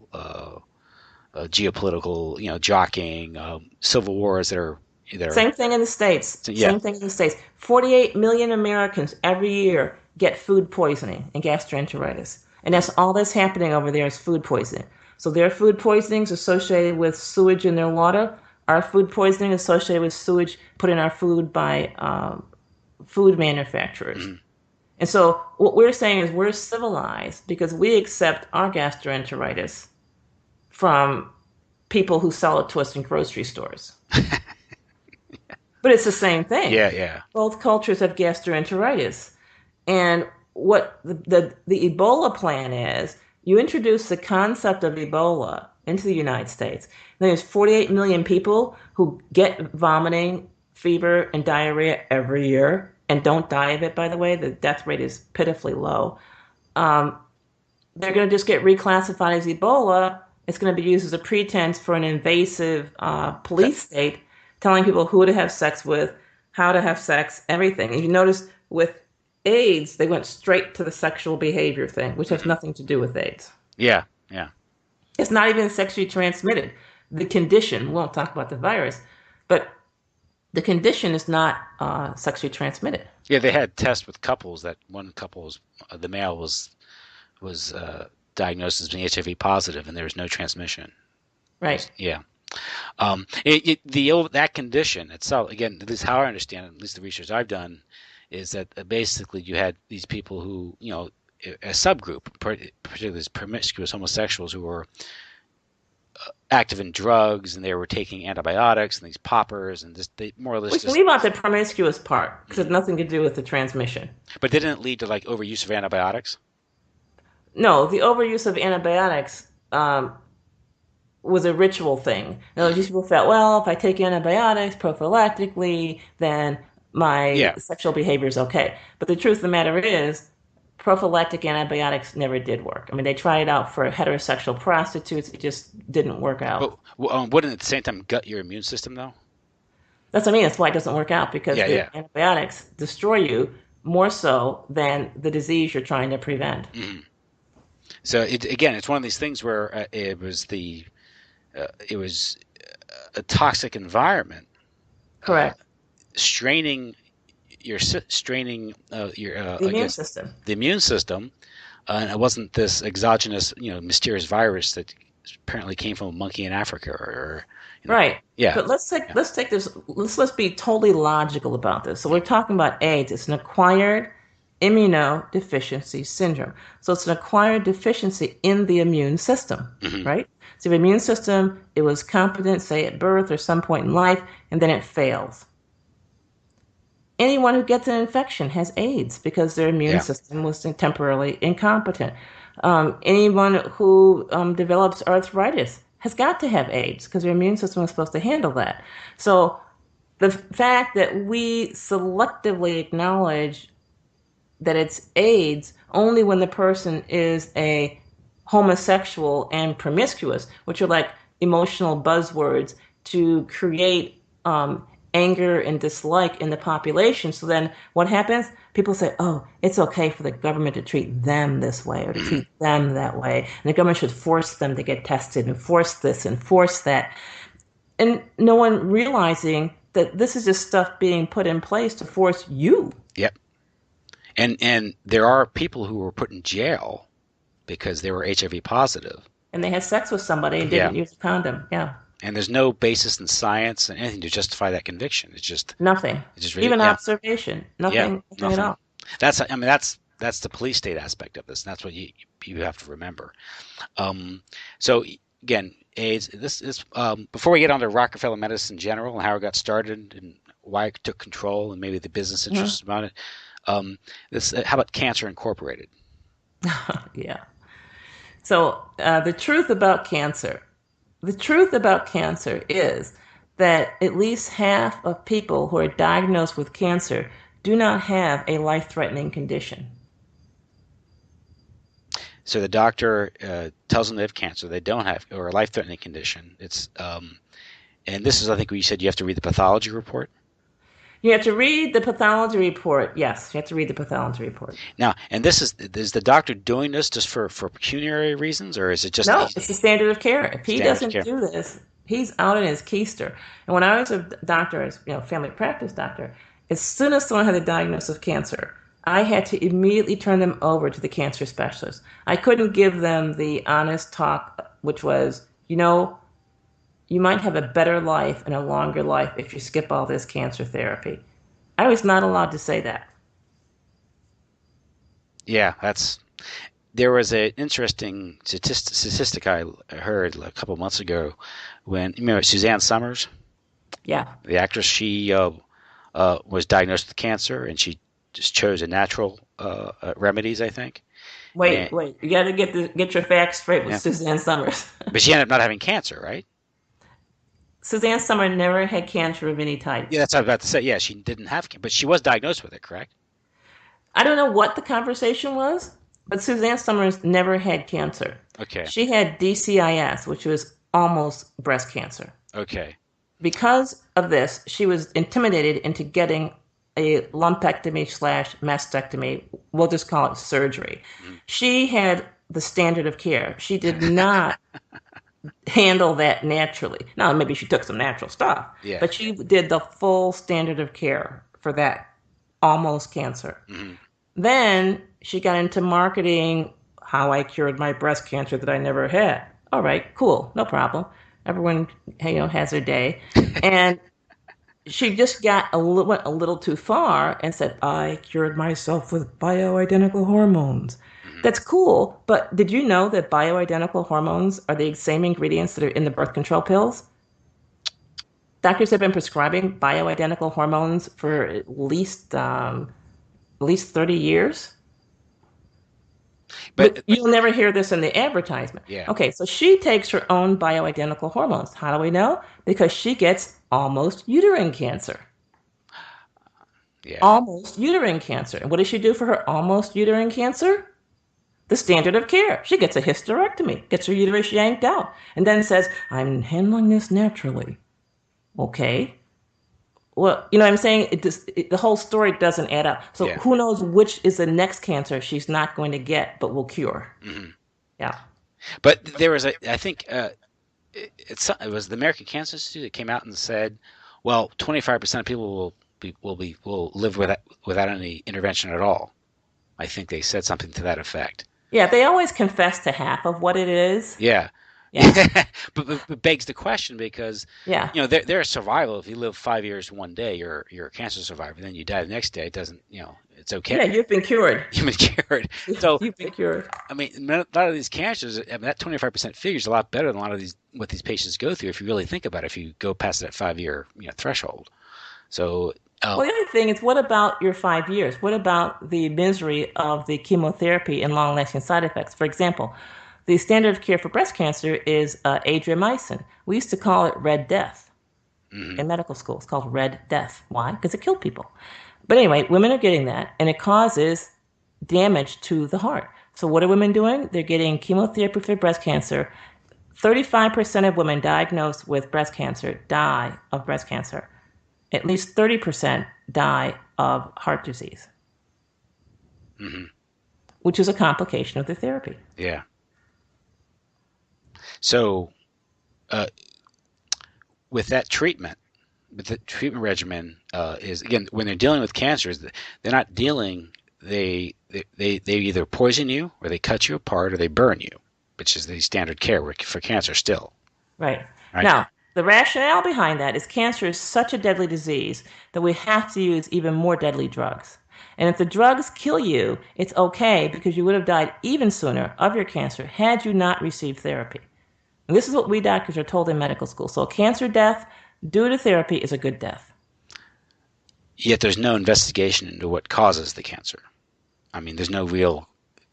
A: geopolitical, jockeying, civil wars that are
B: Same thing in the States.
A: yeah.
B: Same thing in the States. 48 million Americans every year get food poisoning and gastroenteritis. And that's all that's happening over there is food poisoning. So their food poisoning is associated with sewage in their water. Our food poisoning is associated with sewage put in our food by food manufacturers.
A: Mhm.
B: And so what we're saying is we're civilized because we accept our gastroenteritis from people who sell it to us in grocery stores. But it's the same thing.
A: Yeah, yeah.
B: Both cultures have gastroenteritis. And what the Ebola plan is, you introduce the concept of Ebola into the United States. And there's 48 million people who get vomiting, fever, and diarrhea every year and don't die of it, by the way. The death rate is pitifully low. Um, they're going to just get reclassified as Ebola. It's going to be used as a pretense for an invasive
A: That,
B: police state, telling people who to have sex with, how to have sex, everything. If you notice with AIDS, they went straight to the sexual behavior thing, which has
A: mhm.
B: nothing to do with AIDS.
A: Yeah, yeah,
B: It's not even sexually transmitted. The condition, we won't talk about the virus, but the condition is not sexually transmitted.
A: yeah. They had tests with couples that one couple was the male was diagnosed as being HIV positive, and there was no transmission.
B: Right.
A: Yeah. That condition itself, again, at least how I understand it, at least the research I've done, is that basically you had these people who, a subgroup, particularly these promiscuous homosexuals who were active in drugs and they were taking antibiotics and these poppers and just they more or less
B: We can
A: just,
B: leave out the promiscuous part because it has
A: mm.
B: nothing to do with the transmission.
A: But didn't it lead to like overuse of antibiotics?
B: No, the overuse of antibiotics was a ritual thing. Now, these
A: Mm.
B: people felt, well, if I take antibiotics prophylactically, then my
A: Yeah,
B: sexual behavior is okay. But the truth of the matter is, prophylactic antibiotics never did work. I mean, they tried it out for heterosexual prostitutes, it just didn't work
A: but
B: out.
A: wouldn't it at the same time gut your immune system though?
B: That's what I mean. That's why it doesn't work out because
A: Yeah,
B: the
A: yeah.
B: antibiotics destroy you more so than the disease you're trying to prevent.
A: Mm. So again, it's one of these things where it was a toxic environment, uh,
B: Correct.
A: straining your
B: The
A: I
B: immune
A: guess
B: system.
A: the immune system, and it wasn't this exogenous mysterious virus that apparently came from a monkey in Africa or
B: Right.
A: yeah,
B: But
A: yeah,
B: let's take this let's be totally logical about this. So we're talking about AIDS. It's an acquired immunodeficiency syndrome. So it's an acquired deficiency in the immune system,
A: hmm
B: right? So the immune system, it was competent, say at birth or some point in life, and then it fails. Anyone who gets an infection has AIDS because their immune
A: yeah,
B: system was temporarily incompetent. Anyone who develops arthritis has got to have AIDS because their immune system is supposed to handle that. So the fact that we selectively acknowledge that it's AIDS only when the person is a homosexual and promiscuous, which are like emotional buzzwords to create anger and dislike in the population. So then what happens? People say, oh, it's okay for the government to treat them this way or to
A: hmm
B: treat them that way. And the government should force them to get tested and force this and force that. And no one realizing that this is just stuff being put in place to force you.
A: yep. And there are people who were put in jail because they were HIV positive.
B: And they had sex with somebody and
A: Yeah,
B: didn't use a condom. Yeah.
A: and there's no basis in science and anything to justify that conviction.
B: Nothing.
A: It's just really
B: Even
A: yeah,
B: observation.
A: yeah,
B: Nothing at
A: nothing.
B: all.
A: That's the police state aspect of this, and that's what you have to remember. So again, AIDS. This is before we get on to Rockefeller medicine in general and how it got started and why it took control and maybe the business
B: Mhm.
A: interests about it. This how about Cancer Incorporated?
B: Yeah. So the truth about cancer is that at least half of people who are diagnosed with cancer do not have a life-threatening condition.
A: So the doctor tells them they have cancer, they don't have, or a life-threatening condition. It's and this is I think what you said you have to read the pathology report.
B: You have to read the pathology report. Yes, you have to read the pathology report.
A: Now, and this is the doctor doing this just for pecuniary reasons, or is it just
B: No, it's the standard of care. If he
A: standard of
B: doesn't
A: care?
B: do this, he's out in his keister. And when I was a doctor, as family practice doctor, as soon as someone had a diagnosis of cancer, I had to immediately turn them over to the cancer specialist. I couldn't give them the honest talk, which was, you might have a better life and a longer life if you skip all this cancer therapy. I was not allowed to say that.
A: Yeah, that's there was an interesting statistic I heard a couple months ago when you remember Suzanne Summers,
B: Yeah.
A: the actress, she was diagnosed with cancer and she just chose a natural remedies, I think. And
B: Wait. You got to get your facts straight with
A: yeah,
B: Suzanne Summers.
A: but she ended up not having cancer, right?
B: Suzanne Summer never had cancer of any type.
A: Yeah, that's what I was about to say. Yeah, she didn't have cancer, but she was diagnosed with it, correct?
B: I don't know what the conversation was, but Suzanne Summers never had cancer.
A: Okay,
B: She had DCIS, which was almost breast cancer.
A: okay.
B: Because of this, she was intimidated into getting a lumpectomy slash mastectomy. We'll just call it surgery.
A: Mm.
B: She had the standard of care. She did not handle that naturally. Now, maybe she took some natural stuff,
A: Yeah.
B: but she did the full standard of care for that almost cancer.
A: hmm
B: Then she got into marketing how I cured my breast cancer that I never had. All right, cool, no problem. Everyone, has their day. And she just went a little too far and said, I cured myself with bioidentical hormones.
A: Hmm.
B: That's cool, but did you know that bioidentical hormones are the same ingredients that are in the birth control pills? Doctors have been prescribing bioidentical hormones for at least 30 years. But
A: But
B: you'll never hear this in the advertisement.
A: yeah,
B: Okay, so she takes her own bioidentical hormones. How do we know? Because she gets almost uterine cancer.
A: yeah.
B: Almost uterine cancer. And what does she do for her almost uterine cancer? The standard of care. She gets a hysterectomy, gets her uterus yanked out, and then says, I'm handling this naturally. Okay. Well, you know what I'm saying? The whole story doesn't add up. So
A: Yeah.
B: who knows which is the next cancer she's not going to get, but will cure.
A: Hmm.
B: Yeah.
A: But there was I think it was the American Cancer Institute that came out and said, well, 25% of people will live without any intervention at all. I think they said something to that effect.
B: Yeah, they always confess to half of what it is.
A: Yeah.
B: Yeah.
A: But begs the question because
B: Yeah.
A: there's survival. If you live 5 years one day, you're a cancer survivor. Then you die the next day. It doesn't, it's
B: Yeah,
A: okay.
B: you've been cured.
A: You've been cured. So
B: You've been cured.
A: I mean, a lot of these cancers, I mean, that 25% figure is a lot better than a lot of these what these patients go through. If you really think about it, if you go past that 5 year threshold. So
B: Well, the other thing is, what about your 5 years? What about the misery of the chemotherapy and long-lasting side effects? For example, the standard of care for breast cancer is adriamycin. We used to call it red death
A: mhm,
B: in medical school. It's called red death. Why? Because it killed people. But anyway, women are getting that, and it causes damage to the heart. So what are women doing? They're getting chemotherapy for breast cancer. 35% of women diagnosed with breast cancer die of breast cancer. At least 30% die of heart disease,
A: mhm,
B: which is a complication of the therapy.
A: yeah. So uh, with that treatment, with the treatment regimen, is again when they're dealing with cancers, they're not dealing. They either poison you, or they cut you apart, or they burn you, which is the standard care for cancer still,
B: Right.
A: right?
B: Now, the rationale behind that is cancer is such a deadly disease that we have to use even more deadly drugs. And if the drugs kill you, it's okay because you would have died even sooner of your cancer had you not received therapy. And this is what we doctors are told in medical school. So, a cancer death due to therapy is a good death.
A: Yet there's no investigation into what causes the cancer. I mean, there's no real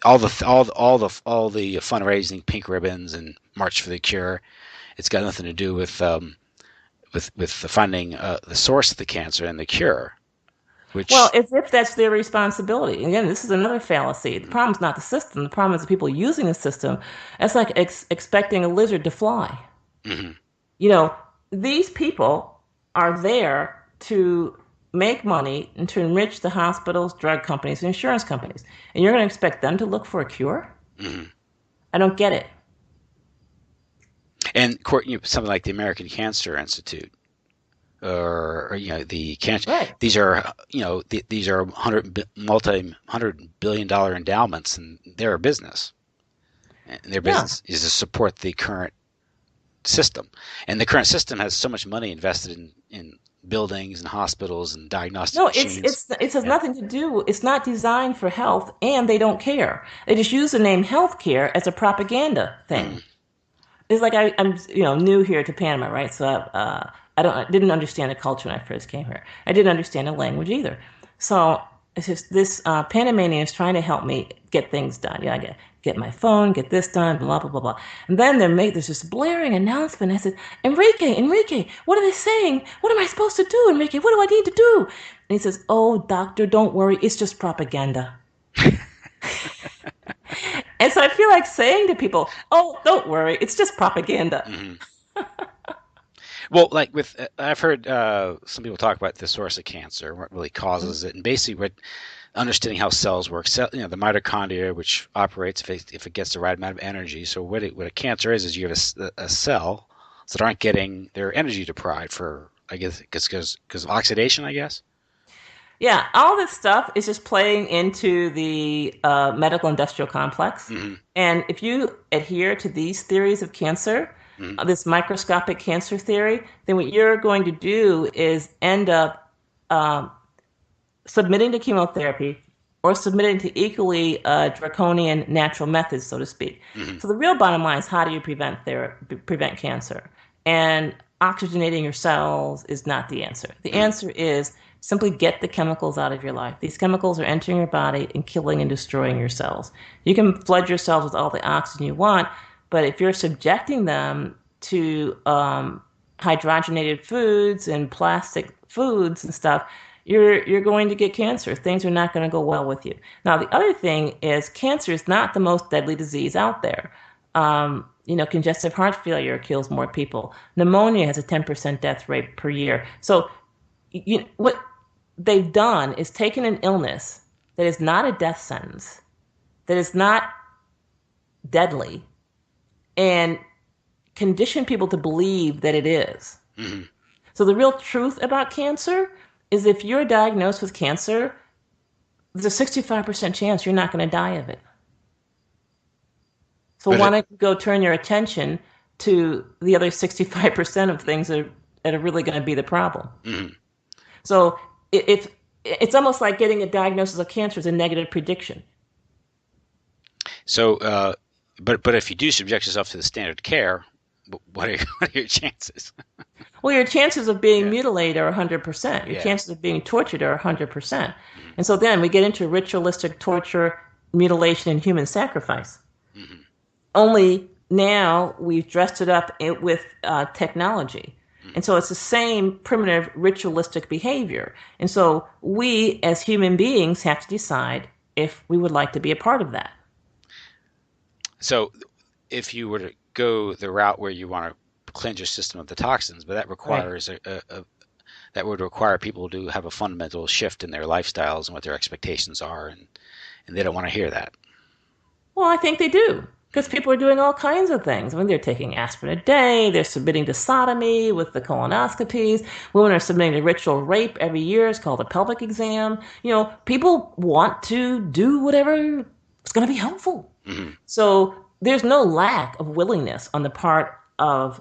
A: all the fundraising, pink ribbons, and March for the Cure. It's got nothing to do with the finding the source of the cancer and the cure,
B: Well,
A: which
B: as if that's their responsibility. Again, this is another fallacy. The problem's not the system. The problem is the people using the system. It's like expecting a lizard to fly.
A: mhm,
B: You know, these people are there to make money and to enrich the hospitals, drug companies, and insurance companies. And you're going to expect them to look for a cure?
A: mhm.
B: I don't get it.
A: And something like the American Cancer Institute, or the cancer.
B: Right.
A: These are these are multi-hundred-billion-dollar endowments, and they're a business. And their
B: Yeah.
A: business is to support the current system, and the current system has so much money invested in buildings and hospitals and diagnostic
B: No,
A: machines.
B: it has
A: Yeah.
B: nothing to do. It's not designed for health, and they don't care. They just use the name healthcare as a propaganda thing.
A: Mm,
B: It's like I'm new here to Panama, right? So I didn't understand the culture when I first came here. I didn't understand the language either. So it's just this Panamanian is trying to help me get things done. Yeah, I get my phone, get this done, blah blah blah blah. And then there's this blaring announcement. I said, Enrique, what are they saying? What am I supposed to do, Enrique? What do I need to do? And he says, Oh, doctor, don't worry, it's just propaganda. And so I feel like saying to people, "Oh, don't worry, it's just propaganda."
A: mhm. Well, like I've heard some people talk about the source of cancer, what really causes it, and basically what understanding how cells work. The mitochondria, which operates if it gets the right amount of energy. So what a cancer is you have a cell that aren't getting their energy deprived for, I guess, because of oxidation, I guess.
B: Yeah, all this stuff is just playing into the medical industrial complex.
A: Hmm.
B: And if you adhere to these theories of cancer,
A: Mm-hmm.
B: this microscopic cancer theory, then what you're going to do is end up um, submitting to chemotherapy or submitting to equally draconian natural methods, so to speak.
A: Mm-hmm.
B: So the real bottom line is how do you prevent cancer? And oxygenating your cells is not the answer. The
A: Mm-hmm.
B: answer is simply get the chemicals out of your life. These chemicals are entering your body and killing and destroying your cells. You can flood your cells with all the oxygen you want, but if you're subjecting them to hydrogenated foods and plastic foods and stuff, you're going to get cancer. Things are not going to go well with you. Now, the other thing is cancer is not the most deadly disease out there. Congestive heart failure kills more people. Pneumonia has a 10% death rate per year. So, what they've done is taken an illness that is not a death sentence, that is not deadly, and condition people to believe that it is.
A: Mm-hmm.
B: So the real truth about cancer is if you're diagnosed with cancer, there's a 65% chance you're not going to die of it. So
A: But
B: why don't you go turn your attention to the other 65% of things that are really going to be the problem?
A: mm-hmm.
B: So it's almost like getting a diagnosis of cancer is a negative prediction.
A: So, but if you do subject yourself to the standard care, what are your chances?
B: Well, your chances of being
A: Yeah.
B: mutilated are 100%. Your
A: Yeah.
B: chances of being tortured are 100%.
A: Mm-hmm.
B: And so then we get into ritualistic torture, mutilation, and human sacrifice.
A: Mm-hmm.
B: Only now we've dressed it up with technology.
A: Mm-hmm.
B: And so it's the same primitive ritualistic behavior. And so we as human beings have to decide if we would like to be a part of that.
A: So, if you were to go the route where you want to cleanse your system of the toxins, but that
B: Right.
A: requires that would require people to have a fundamental shift in their lifestyles and what their expectations are, and they don't want to hear that.
B: Well, I think they do. Because people are doing all kinds of things. I mean, they're taking aspirin a day. They're submitting to sodomy with the colonoscopies. Women are submitting to ritual rape every year. It's called a pelvic exam. People want to do whatever is going to be helpful.
A: Mm-hmm.
B: So there's no lack of willingness on the part of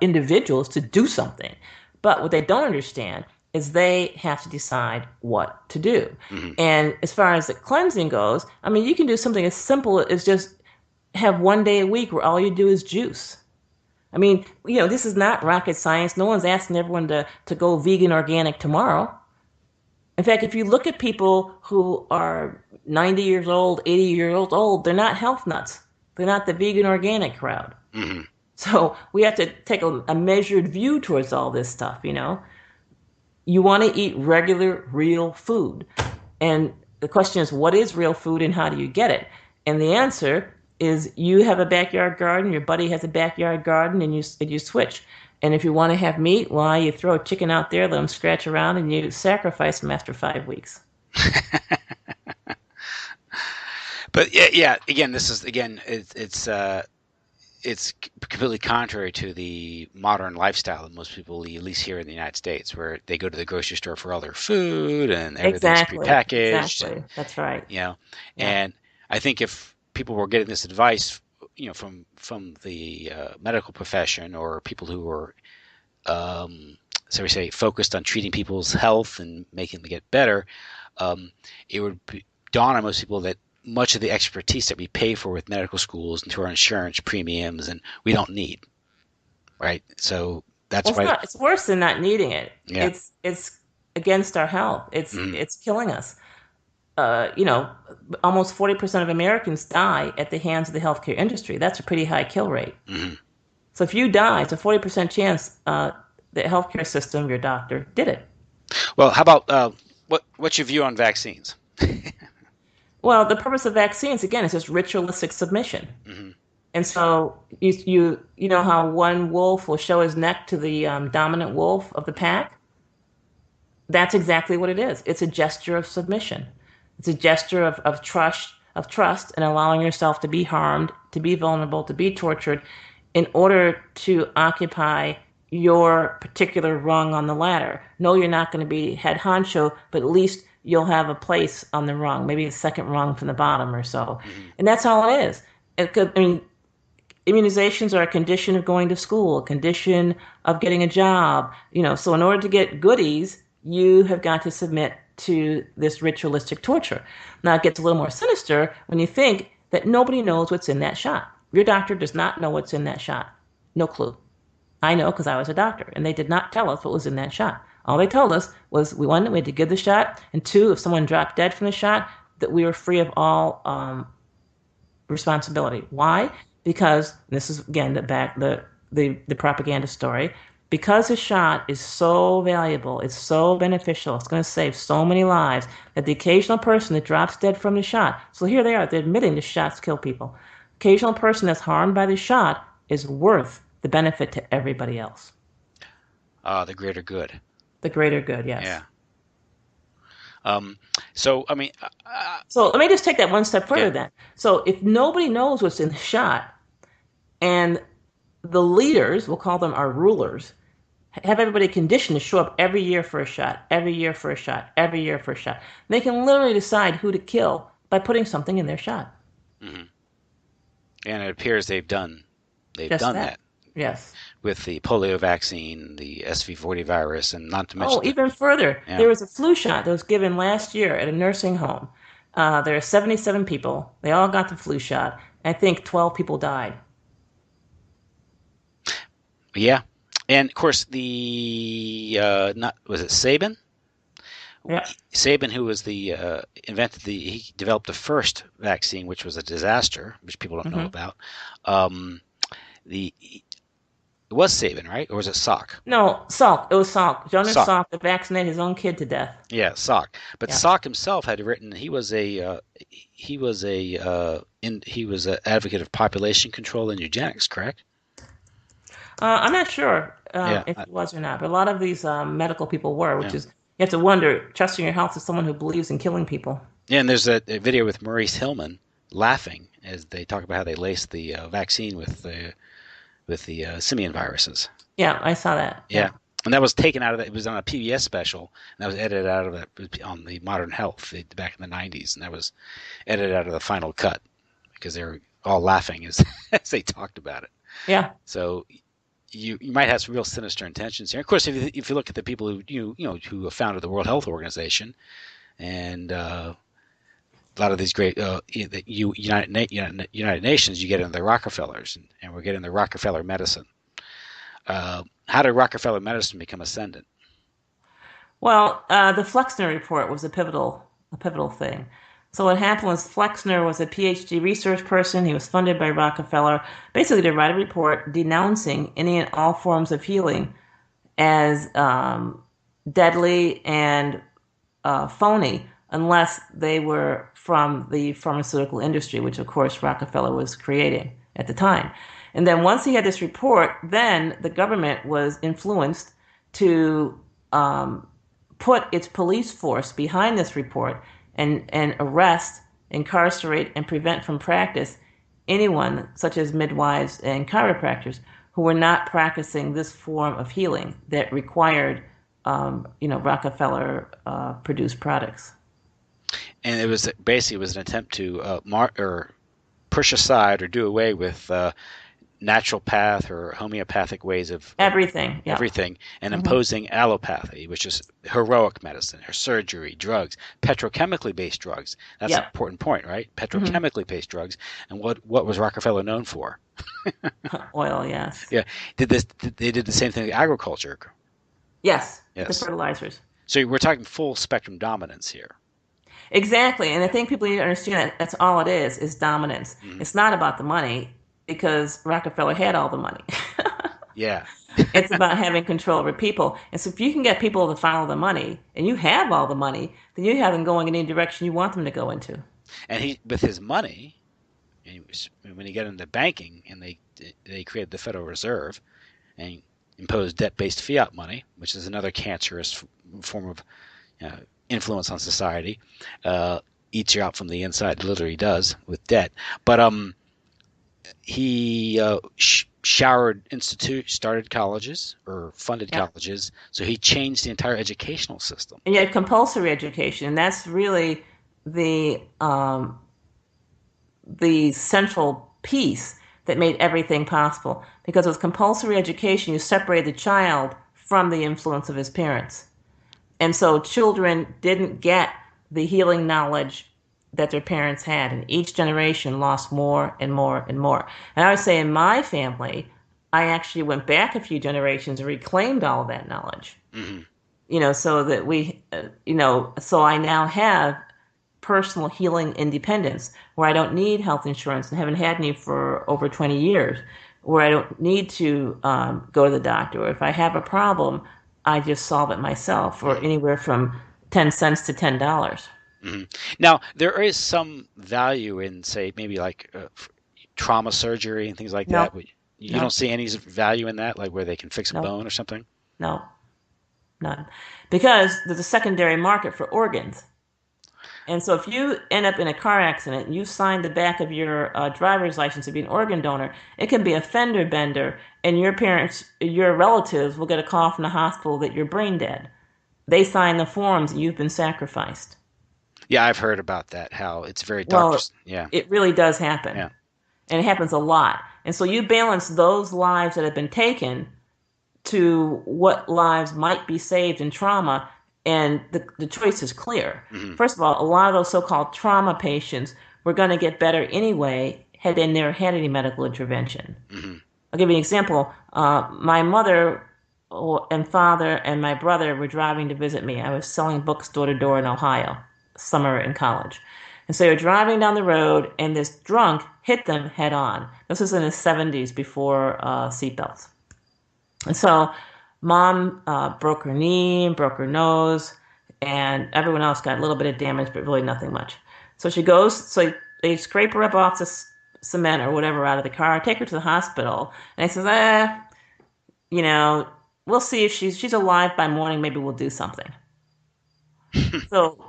B: individuals to do something. But what they don't understand is they have to decide what to do.
A: Mm-hmm.
B: And as far as the cleansing goes, I mean, you can do something as simple as just have one day a week where all you do is juice. I mean, this is not rocket science. No one's asking everyone to go vegan organic tomorrow. In fact, if you look at people who are 90 years old, 80 years old, they're not health nuts. They're not the vegan organic crowd.
A: Mm-hmm.
B: So we have to take a measured view towards all this stuff. You want to eat regular, real food. And the question is, what is real food and how do you get it? And the answer is you have a backyard garden, your buddy has a backyard garden, and you switch. And if you want to have meat, well, you throw a chicken out there, let them scratch around, and you sacrifice them after 5 weeks.
A: But yeah. Again, this is it's completely contrary to the modern lifestyle that most people, at least here in the United States, where they go to the grocery store for all their food and everything's prepackaged,
B: Exactly.
A: and
B: That's right.
A: yeah.
B: Yeah.
A: And I think if people were getting this advice, from the medical profession or people who were, so we say, focused on treating people's health and making them get better, it would dawn on most people that much of the expertise that we pay for with medical schools and through our insurance premiums, and we don't need, right? So that's
B: Well, it's
A: why,
B: not. It's worse than not needing it.
A: yeah.
B: It's against our health. It's
A: Mm-hmm.
B: it's killing us. uh, you know, Almost 40% of Americans die at the hands of the healthcare industry. That's a pretty high kill rate.
A: Mm-hmm.
B: So if you die, it's a 40% chance the healthcare system, your doctor, did it.
A: Well, how about what's your view on vaccines?
B: Well, the purpose of vaccines, again, is just ritualistic submission.
A: Mm-hmm.
B: And so you know how one wolf will show his neck to the dominant wolf of the pack? That's exactly what it is. It's a gesture of submission. It's a gesture of trust and allowing yourself to be harmed, to be vulnerable, to be tortured in order to occupy your particular rung on the ladder. No, you're not going to be head honcho, but at least you'll have a place on the rung, maybe the second rung from the bottom or so.
A: Mm-hmm.
B: And that's all it is. I mean, immunizations are a condition of going to school, a condition of getting a job. So in order to get goodies, you have got to submit to this ritualistic torture. Now it gets a little more sinister when you think that nobody knows what's in that shot. Your doctor does not know what's in that shot. No clue. I know because I was a doctor, and they did not tell us what was in that shot. All they told us was one, we had to give the shot, and two, if someone dropped dead from the shot, that we were free of all responsibility. Why? Because this is again the propaganda story. Because a shot is so valuable, it's so beneficial, it's going to save so many lives that the occasional person that drops dead from the shot. So here they are, they're admitting the shots kill people. Occasional person that's harmed by the shot is worth the benefit to everybody else.
A: The greater good.
B: The greater good, yes.
A: Yeah. So I mean,
B: So let me just take that one step
A: yeah.
B: further then. So if nobody knows what's in the shot, and the leaders, we'll call them our rulers, have everybody conditioned to show up every year for a shot, every year for a shot, every year for a shot. They can literally decide who to kill by putting something in their shot.
A: Hmm. And it appears they've
B: Just
A: done
B: that.
A: that
B: Yes.
A: with the polio vaccine, the SV40 virus, and not to mention
B: Oh, even further,
A: yeah.
B: there was a flu shot that was given last year at a nursing home. There are 77 people. They all got the flu shot. I think 12 people died.
A: Yeah, and of course the not was it Sabin?
B: Yeah.
A: Sabin, who was the he developed the first vaccine, which was a disaster, which people don't know
B: Hmm.
A: about. Um, it was Sabin, right, or was it Salk?
B: No, Salk. It was Salk. Jonas
A: Salk,
B: Salk that vaccinated his own kid to death.
A: yeah, Salk. But
B: Yeah.
A: Salk himself had written he was an advocate of population control and eugenics, correct?
B: I'm not sure
A: Yeah,
B: if it was or not, but a lot of these medical people were, which
A: yeah.
B: is, you have to wonder, trusting your health to someone who believes in killing people.
A: Yeah, and there's a video with Maurice Hillman laughing as they talk about how they laced the vaccine with the simian viruses.
B: Yeah, I saw that.
A: Yeah,
B: Yeah.
A: and that was taken out of it. It was on a PBS special, and that was edited out of it on the Modern Health back in the '90s, and that was edited out of the final cut because they were all laughing as as they talked about it.
B: Yeah.
A: So you might have some real sinister intentions here. Of course, if you look at the people who who founded the World Health Organization and a lot of these great United Nations, you get into the Rockefellers, and we're getting the Rockefeller medicine. How did Rockefeller medicine become ascendant?
B: Well, the Flexner report was a pivotal thing. So what happened was Flexner was a PhD research person. He was funded by Rockefeller, basically to write a report denouncing any and all forms of healing as deadly and phony unless they were from the pharmaceutical industry, which of course Rockefeller was creating at the time. And then once he had this report, then the government was influenced to put its police force behind this report and arrest, incarcerate, and prevent from practice anyone, such as midwives and chiropractors, who were not practicing this form of healing that required, Rockefeller produced products.
A: And it was an attempt to or push aside or do away with naturopath or homeopathic ways of
B: Everything, yeah.
A: everything and
B: Hmm.
A: imposing allopathy, which is heroic medicine or surgery, drugs, petrochemically based drugs. That's an
B: Yep.
A: important point, right?
B: Hmm.
A: Petrochemically based drugs. And what was Rockefeller known for?
B: Oil, yes.
A: Yeah, they did the same thing with agriculture.
B: Yes, the
A: Yes.
B: fertilizers.
A: So we're talking full spectrum dominance here.
B: Exactly. And I think people need to understand that that's all it is dominance.
A: Mhm.
B: It's not about the money because Rockefeller had all the money.
A: Yeah.
B: It's about having control over people. And so if you can get people to follow the money and you have all the money, then you have them going in any direction you want them to go into.
A: And he, with his money, when he got into banking and they created the Federal Reserve and imposed debt-based fiat money, which is another cancerous form of uh, influence on society, eats you out from the inside. Literally does with debt. But he started colleges or funded
B: Yeah.
A: colleges, so he changed the entire educational system.
B: And yet compulsory education, and that's really the um, the central piece that made everything possible. Because with compulsory education, you separate the child from the influence of his parents. And so children didn't get the healing knowledge that their parents had, and each generation lost more and more and more. And I would say in my family, I actually went back a few generations and reclaimed all of that knowledge.
A: Hmm.
B: So that so I now have personal healing independence where I don't need health insurance and haven't had any for over 20 years, where I don't need to go to the doctor. Or if I have a problem, I just solve it myself for
A: Hmm.
B: anywhere from 10 cents to $10.
A: Hmm. Now, there is some value in, say, maybe like trauma surgery and things like that.
B: No,
A: But you don't
B: no,
A: see any value in that, like where they can fix a
B: no,
A: bone or something?
B: no, none. Because there's a secondary market for organs. And so if you end up in a car accident and you sign the back of your driver's license to be an organ donor, it can be a fender bender, and your parents, your relatives will get a call from the hospital that you're brain dead. They sign the forms and you've been sacrificed.
A: Yeah, I've heard about that, how it's very
B: Well,
A: doctors. Yeah,
B: it really does happen,
A: yeah.
B: and it happens a lot. And so you balance those lives that have been taken to what lives might be saved in trauma, and the choice is clear.
A: Hmm.
B: First of all, a lot of those so-called trauma patients were going to get better anyway had they never had any medical intervention.
A: Hmm.
B: I'll give you an example. My mother and father and my brother were driving to visit me. I was selling books door to door in Ohio, summer in college. And so they were driving down the road, and this drunk hit them head on. This was in the 70s before seatbelts. And so mom broke her knee, broke her nose, and everyone else got a little bit of damage, but really nothing much. So she goes, so they scrape her up off the cement or whatever out of the car, take her to the hospital, and he says, you know, we'll see if she's alive by morning. Maybe we'll do something. So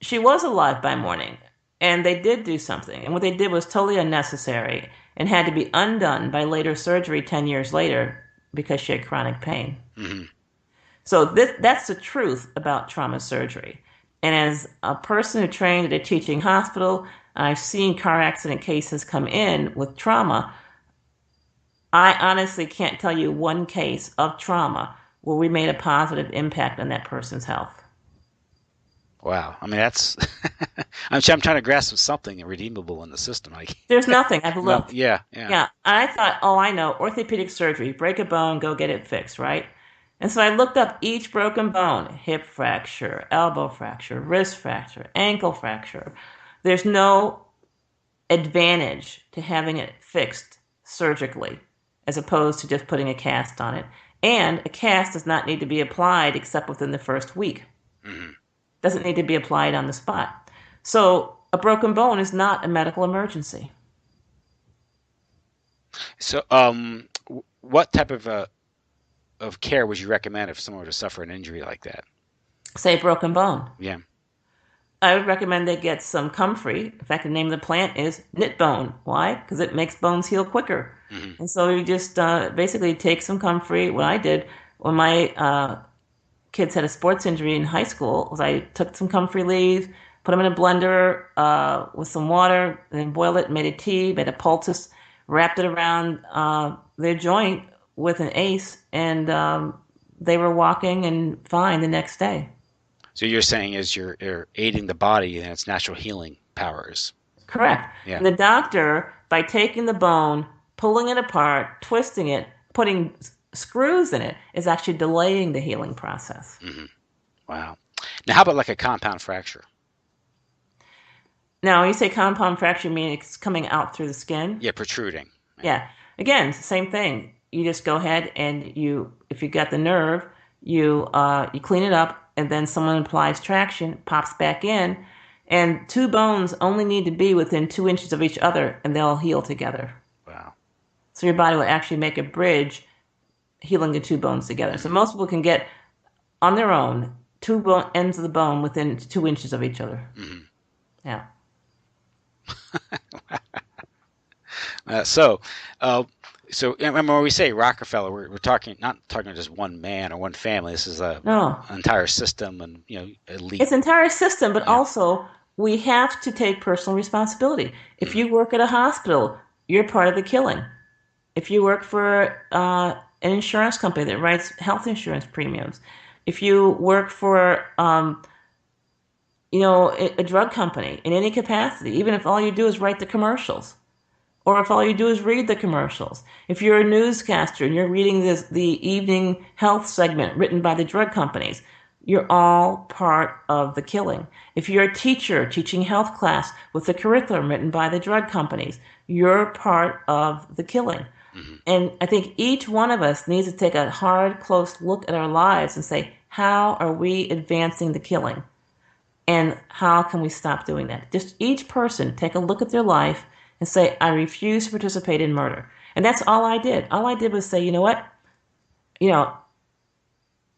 B: she was alive by morning, and they did do something. And what they did was totally unnecessary and had to be undone by later surgery 10 years later because she had chronic pain.
A: Hmm.
B: So that's the truth about trauma surgery. And as a person who trained at a teaching hospital, I've seen car accident cases come in with trauma. I honestly can't tell you one case of trauma where we made a positive impact on that person's health.
A: Wow. I mean, that's. I'm trying to grasp something redeemable in the system. Like,
B: There's nothing. I've
A: no,
B: looked.
A: yeah, yeah.
B: Yeah. And I thought, oh, I know, orthopedic surgery, break a bone, go get it fixed, right? And so I looked up each broken bone, hip fracture, elbow fracture, wrist fracture, ankle fracture. There's no advantage to having it fixed surgically as opposed to just putting a cast on it. And a cast does not need to be applied except within the first week.
A: Hmm.
B: Doesn't need to be applied on the spot. So a broken bone is not a medical emergency.
A: So, what type of care would you recommend if someone were to suffer an injury like that?
B: Say broken bone.
A: Yeah.
B: I would recommend they get some comfrey. In fact, the name of the plant is knit bone. Why? Because it makes bones heal quicker.
A: Hmm.
B: And so you just basically take some comfrey. What I did when my kids had a sports injury in high school was I took some comfrey leaves, put them in a blender with some water, and then boiled it, made a tea, made a poultice, wrapped it around their joint with an ace, and they were walking and fine the next day.
A: So you're saying is you're aiding the body in its natural healing powers.
B: Correct.
A: Yeah.
B: And the doctor, by taking the bone, pulling it apart, twisting it, putting screws in it, is actually delaying the healing process.
A: Hmm. Wow. Now, how about like a compound fracture?
B: Now, when you say compound fracture, you mean it's coming out through the skin?
A: Yeah, protruding. Yeah.
B: Yeah. Again, same thing. You just go ahead and if you got the nerve, you clean it up, and then someone applies traction, pops back in, and two bones only need to be within 2 inches of each other, and they'll heal together.
A: Wow.
B: So your body will actually make a bridge, healing the two bones together. So
A: Hmm.
B: most people can get on their own ends of the bone within 2 inches of each other.
A: Hmm.
B: Yeah.
A: Uh, so, uh, so remember when we say Rockefeller, we're talking not talking just one man or one family. This is a
B: No,
A: an entire system, and elite.
B: it's an entire system, but
A: Yeah.
B: also we have to take personal responsibility. If
A: Hmm.
B: you work at a hospital, you're part of the killing. If you work for an insurance company that writes health insurance premiums, if you work for a drug company in any capacity, even if all you do is write the commercials, or if all you do is read the commercials. If you're a newscaster and you're reading the evening health segment written by the drug companies, you're all part of the killing. If you're a teacher teaching health class with the curriculum written by the drug companies, you're part of the killing.
A: Hmm.
B: And I think each one of us needs to take a hard, close look at our lives and say, how are we advancing the killing? And how can we stop doing that? Just each person take a look at their life and say, I refuse to participate in murder. And that's all I did. All I did was say, you know what? You know,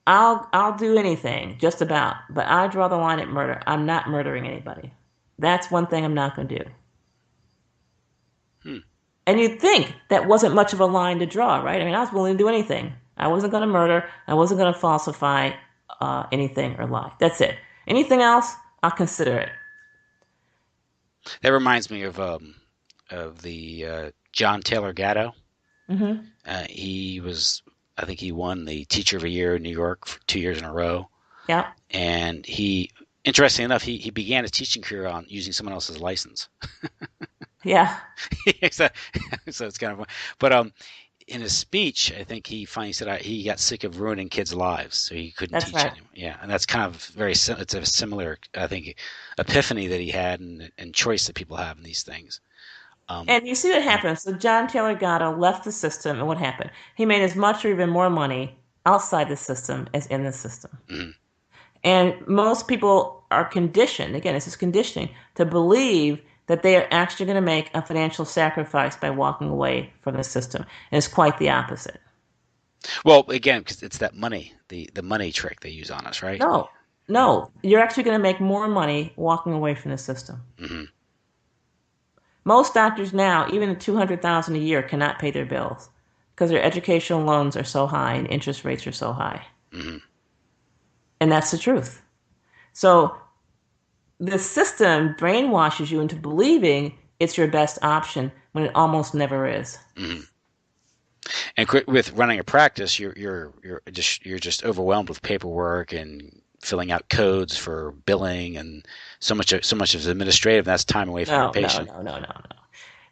B: I'll do anything, just about, but I draw the line at murder. I'm not murdering anybody. That's one thing I'm not going to do.
A: Hmm.
B: And you'd think that wasn't much of a line to draw, right? I mean, I was willing to do anything. I wasn't going to murder. I wasn't going to falsify anything or lie. That's it. Anything else, I'll consider it.
A: That reminds me of the John Taylor Gatto.
B: Hmm.
A: He was, I think he won the Teacher of the Year in New York for 2 years in a row.
B: Yeah.
A: And he, interestingly enough, he began his teaching career on using someone else's license.
B: Yeah.
A: so, so it's kind of fun. But in his speech, I think he finally said he got sick of ruining kids' lives, so he couldn't
B: That's
A: teach
B: right.
A: anymore. Yeah, and that's kind of it's a similar, I think, epiphany that he had and choice that people have in these things. Um,
B: And you see what happened. So John Taylor Gatto left the system, and what happened? He made as much or even more money outside the system as in the system.
A: mhm.
B: And most people are conditioned, again, this is conditioning, to believe that they are actually going to make a financial sacrifice by walking away from the system. And it's quite the opposite.
A: Well, again, because it's that money, the money trick they use on us, right?
B: No,
A: Yeah.
B: no, you're actually going to make more money walking away from the system.
A: Hmm.
B: Most doctors now, even at 200,000 a year, cannot pay their bills because their educational loans are so high and interest rates are so high.
A: Hmm.
B: And that's the truth. So the system brainwashes you into believing it's your best option when it almost never is.
A: Hmm. And with running a practice, you're just overwhelmed with paperwork and filling out codes for billing and so much is administrative. And that's time away from your
B: No, no,
A: patient.
B: no, no, no, no.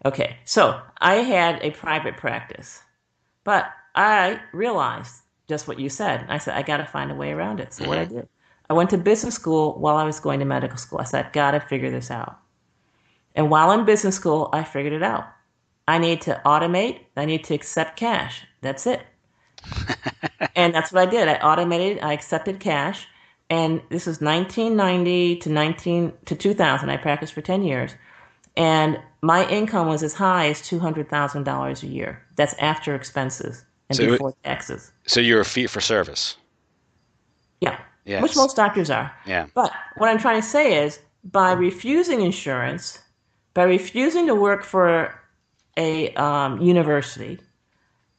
B: Okay, so I had a private practice, but I realized just what you said. I said, I got to find a way around it. So what I
A: Hmm.
B: did, I went to business school while I was going to medical school. I said, I've got to figure this out. And while in business school, I figured it out. I need to automate. I need to accept cash. That's it. And that's what I did. I automated. I accepted cash. And this was 1990 to 2000. I practiced for 10 years. And my income was as high as $200,000 a year. That's after expenses and
A: So
B: before taxes.
A: so you're a fee for service.
B: Yeah, which
A: Yes.
B: most doctors are.
A: Yeah.
B: But what I'm trying to say is by refusing insurance, by refusing to work for a university,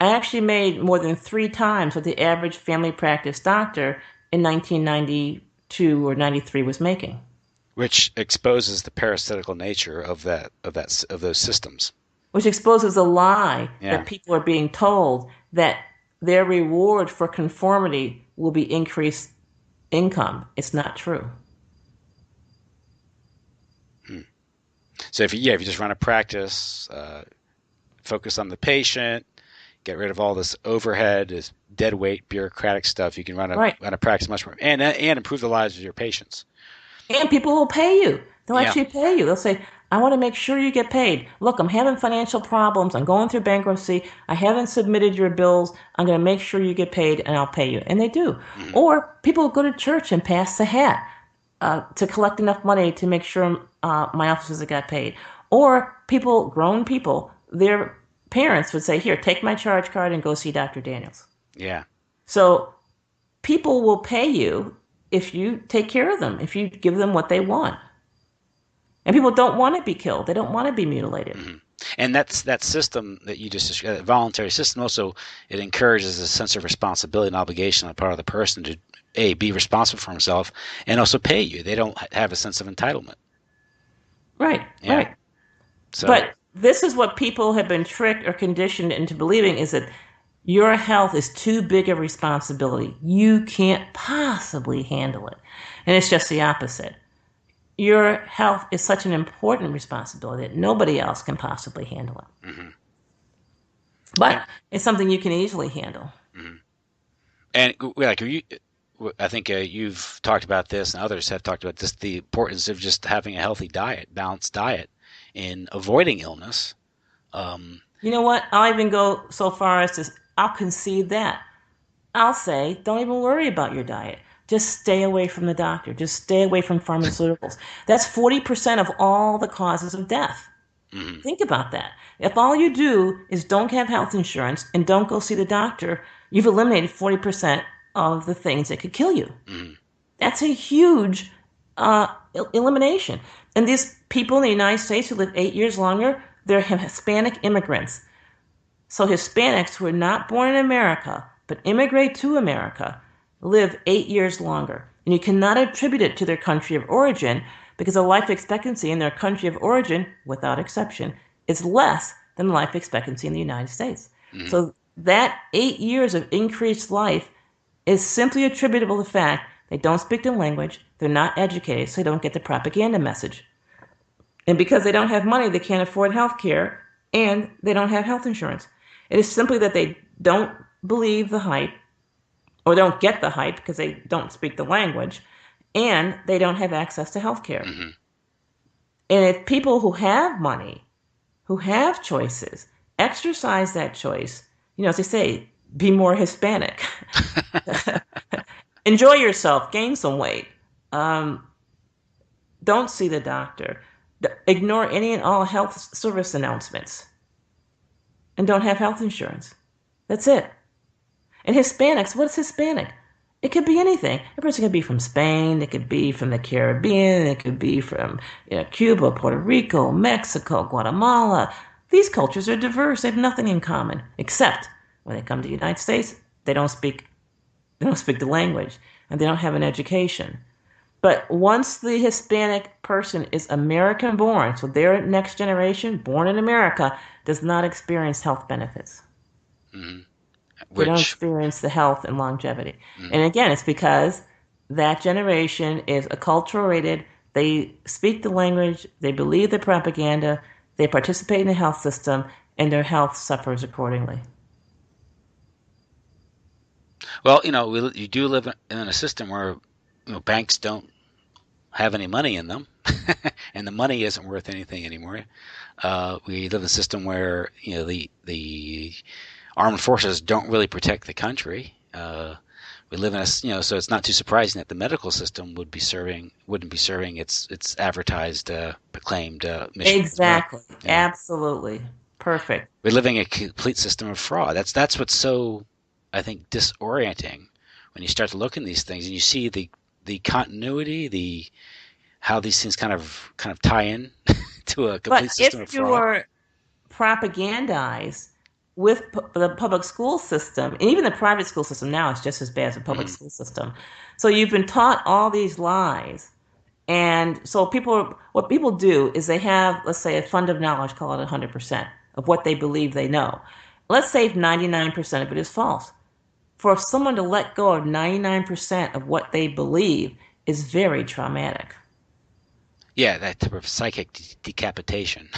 B: I actually made more than 3 times what the average family practice doctor in 1992 or 93 was making,
A: Which exposes the parasitical nature of those systems.
B: which exposes a lie
A: Yeah.
B: that people are being told that their reward for conformity will be increased income. It's not true.
A: Hmm. So if you just run a practice, focus on the patient, get rid of all this overhead, this dead weight bureaucratic stuff, you can
B: Right.
A: run a practice much more and improve the lives of your patients.
B: And people will pay you. They'll
A: Yeah.
B: actually pay you. They'll say, I want to make sure you get paid. Look, I'm having financial problems. I'm going through bankruptcy. I haven't submitted your bills. I'm going to make sure you get paid and I'll pay you. And they do.
A: Hmm.
B: Or people will go to church and pass the hat to collect enough money to make sure my officers got paid. Or people, grown people, their parents would say, here, take my charge card and go see Dr. Daniels.
A: Yeah.
B: So people will pay you if you take care of them, if you give them what they want. And people don't want to be killed. They don't want to be mutilated.
A: Hmm. And that system that you just described, that voluntary system, also it encourages a sense of responsibility and obligation on the part of the person to be responsible for himself and also pay you. They don't have a sense of entitlement.
B: Right,
A: Yeah.
B: right.
A: So
B: But this is what people have been tricked or conditioned into believing is that your health is too big a responsibility. You can't possibly handle it. And it's just the opposite. Your health is such an important responsibility that nobody else can possibly handle it.
A: Hmm. And
B: But it's something you can easily handle.
A: mhm. And like I think you've talked about this, and others have talked about this, the importance of just having a healthy diet, balanced diet, in avoiding illness. Um,
B: You know what? I'll even go so far as to, I'll concede that. I'll say, don't even worry about your diet. Just stay away from the doctor. Just stay away from pharmaceuticals. That's 40% of all the causes of death.
A: mhm,
B: Think about that. If all you do is don't have health insurance and don't go see the doctor, you've eliminated 40% of the things that could kill you.
A: mhm,
B: That's a huge elimination. And these people in the United States who live 8 years longer, they're Hispanic immigrants. So Hispanics who are not born in America but immigrate to America live 8 years longer. And you cannot attribute it to their country of origin because the life expectancy in their country of origin, without exception, is less than life expectancy in the United States.
A: mhm.
B: So that 8 years of increased life is simply attributable to the fact they don't speak the language, they're not educated, so they don't get the propaganda message. And because they don't have money, they can't afford health care and they don't have health insurance. It is simply that they don't believe the hype or don't get the hype because they don't speak the language and they don't have access to health care.
A: Mhm.
B: And if people who have money, who have choices, exercise that choice, as they say, be more Hispanic. Enjoy yourself, gain some weight. Um, don't see the doctor. Ignore any and all health service announcements and don't have health insurance. That's it. And Hispanics, what's Hispanic? It could be anything. A person could be from Spain, it could be from the Caribbean, it could be from Cuba, Puerto Rico, Mexico, Guatemala. These cultures are diverse. They have nothing in common, except when they come to the United States, they don't speak the language and they don't have an education. But once the Hispanic person is American born, so their next generation, born in America, does not experience health benefits.
A: Mhm.
B: They don't
A: Which,
B: experience the health and longevity.
A: mhm.
B: And again, it's because that generation is acculturated. They speak the language, they believe the propaganda, they participate in the health system, and their health suffers accordingly.
A: Well, you do live in a system where banks don't have any money in them, and the money isn't worth anything anymore. We live in a system where the armed forces don't really protect the country. We live in so it's not too surprising that the medical system wouldn't be serving its advertised, proclaimed mission as well.
B: Exactly.
A: Yeah,
B: Absolutely. Perfect.
A: we're living a complete system of fraud. That's what's so, I think, disorienting when you start to look in these things and you see the continuity, the how these things kind of tie in to a
B: But
A: complete system
B: if
A: of fraud.
B: you're propagandized with the public school system, and even the private school system now is just as bad as the public
A: Hmm.
B: school system. So you've been taught all these lies. And so what people do is they have, let's say, a fund of knowledge, call it 100% of what they believe they know. Let's say if 99% of it is false. For someone to let go of 99% of what they believe is very traumatic.
A: Yeah, that type of psychic decapitation.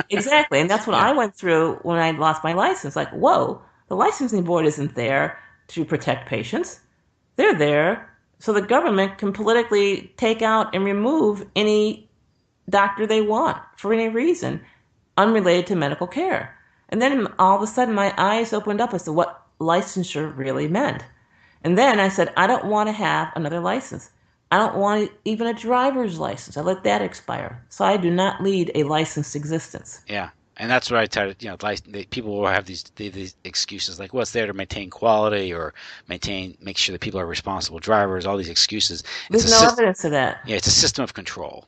B: Exactly. And that's what
A: Yeah.
B: I went through when I lost my license. Like, whoa, the licensing board isn't there to protect patients. They're there so the government can politically take out and remove any doctor they want for any reason unrelated to medical care. And then all of a sudden my eyes opened up as to what licensure really meant. And then I said, I don't want to have another license. I don't want even a driver's license. I let that expire. So I do not lead a licensed existence.
A: Yeah, and that's what I try to, people will have these excuses like, well, it's there to maintain quality or make sure that people are responsible drivers. All these excuses. It's
B: There's
A: a
B: no
A: system.
B: evidence of that.
A: Yeah, it's a system of control.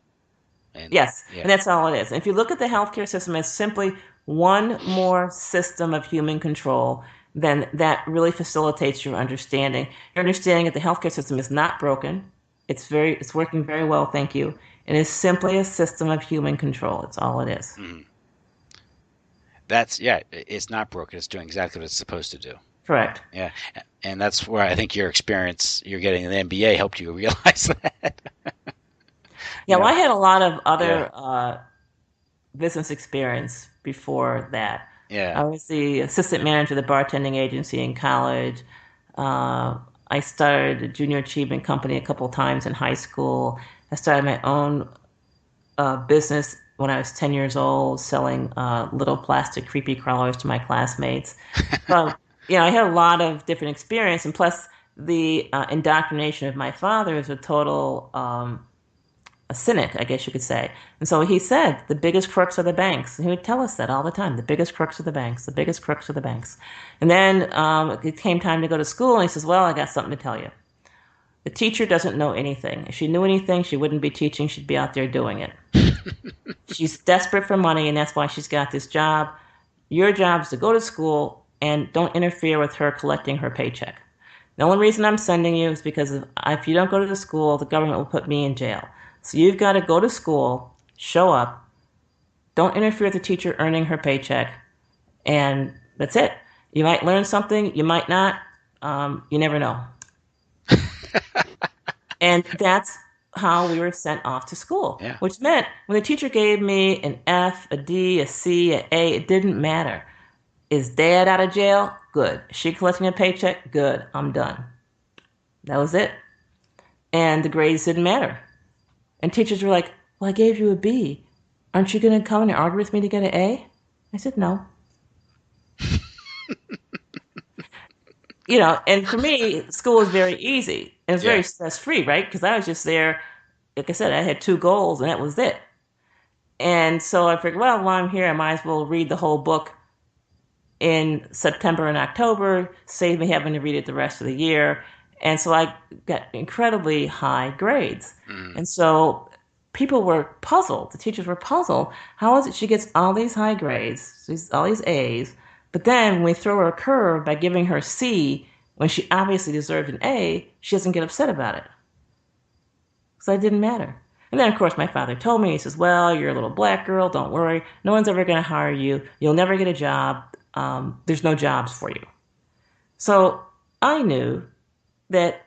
A: And
B: Yes,
A: yeah.
B: and that's all it is. And if you look at the healthcare system as simply one more system of human control, then that really facilitates your understanding. Your understanding that the healthcare system is not broken. It's working very well, thank you. And it's simply a system of human control. It's all it is.
A: Mhm. That's yeah, it's not broken. It's doing exactly what it's supposed to do.
B: Correct.
A: Yeah, and that's where I think your experience you're getting in the MBA helped you realize that.
B: Yeah,
A: You
B: well,
A: know,
B: I had a lot of
A: yeah,
B: other business experience before that.
A: yeah.
B: I was the assistant manager of the bartending agency in college. Uh, I started a junior achievement company a couple times in high school. I started my own business when I was 10 years old, selling little plastic creepy crawlers to my classmates. So, I had a lot of different experience, and plus the indoctrination of my father is a total a cynic, I guess you could say. And so he said, the biggest crooks are the banks. And he would tell us that all the time. The biggest crooks are the banks. The biggest crooks are the banks. And then it came time to go to school, and he says, well, I got something to tell you. The teacher doesn't know anything. If she knew anything, she wouldn't be teaching. She'd be out there doing it. She's desperate for money, and that's why she's got this job. Your job is to go to school and don't interfere with her collecting her paycheck. The only reason I'm sending you is because if you don't go to the school, the government will put me in jail. So you've got to go to school, show up, don't interfere with the teacher earning her paycheck, and that's it. You might learn something, you might not. You never know. And that's how we were sent off to school,
A: Yeah.
B: which meant when the teacher gave me an F, a D, a C, an A, it didn't matter. Is dad out of jail? Good. Is she collecting a paycheck? Good. I'm done. That was it. And the grades didn't matter. And teachers were like, well, I gave you a B. Aren't you going to come and argue with me to get an A? I said, no. And for me, school was very easy. And it was
A: Yeah.
B: very stress free, right? Because I was just there. Like I said, I had two goals, and that was it. And so I figured, well, while I'm here, I might as well read the whole book in September and October, save me having to read it the rest of the year. And so I got incredibly high grades.
A: Mm.
B: And so people were puzzled. The teachers were puzzled. How is it she gets all these high grades, all these A's, but then when we throw her a curve by giving her C when she obviously deserved an A, she doesn't get upset about it. So it didn't matter. And then, of course, my father told me, he says, well, you're a little black girl. Don't worry. No one's ever going to hire you. You'll never get a job. There's no jobs for you. So I knew that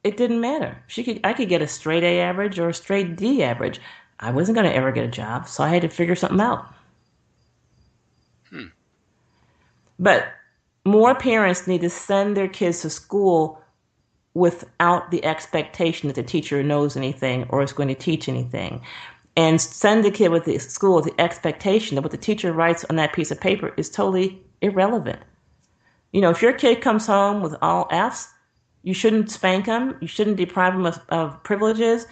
B: it didn't matter. I could get a straight A average or a straight D average. I wasn't going to ever get a job, so I had to figure something out.
A: Hmm.
B: But more parents need to send their kids to school without the expectation that the teacher knows anything or is going to teach anything. And send the kid with the school with the expectation that what the teacher writes on that piece of paper is totally irrelevant. If your kid comes home with all F's, you shouldn't spank him. You shouldn't deprive him of privileges.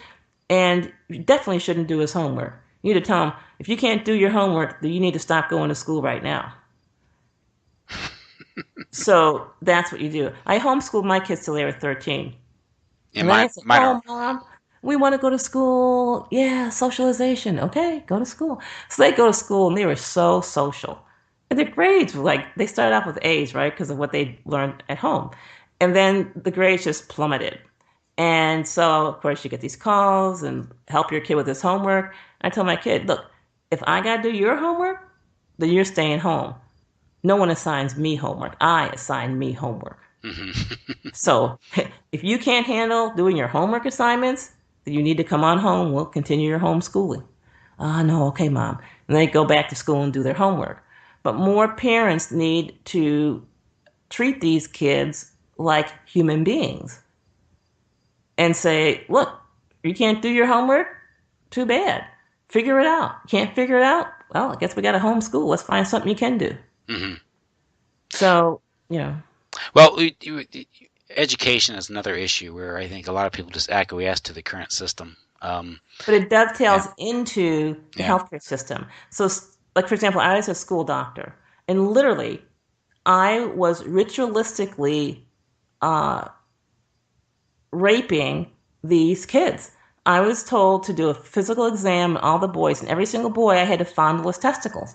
B: And you definitely shouldn't do his homework. You need to tell him, if you can't do your homework, then you need to stop going to school right now. So that's what you do. I homeschooled my kids till they were 13.
A: Yeah,
B: And then I said,
A: mine
B: oh,
A: are.
B: Mom, we want to go to school. Yeah, socialization. Okay, go to school. So they go to school and they were so social. And their grades were like, they started off with A's, right? Because of what they learned at home. And then the grades just plummeted. And so, of course, you get these calls and help your kid with his homework. I tell my kid, look, if I got to do your homework, then you're staying home. No one assigns me homework. I assign me homework.
A: Mm-hmm.
B: So if you can't handle doing your homework assignments, then you need to come on home. We'll continue your homeschooling. No, okay, Mom. And they go back to school and do their homework. But more parents need to treat these kids like human beings and say, look, you can't do your homework? Too bad. Figure it out. Can't figure it out? Well, I guess we got to homeschool. Let's find something you can do.
A: Mm-hmm.
B: So, you know.
A: Well, education is another issue where I think a lot of people just acquiesce to the current system.
B: But it
A: Yeah,
B: dovetails into the
A: yeah.
B: healthcare system. So, like, for example, I was a school doctor, and literally, I was ritualistically uh, raping these kids. I was told to do a physical exam on all the boys, and every single boy I had to fondle his testicles.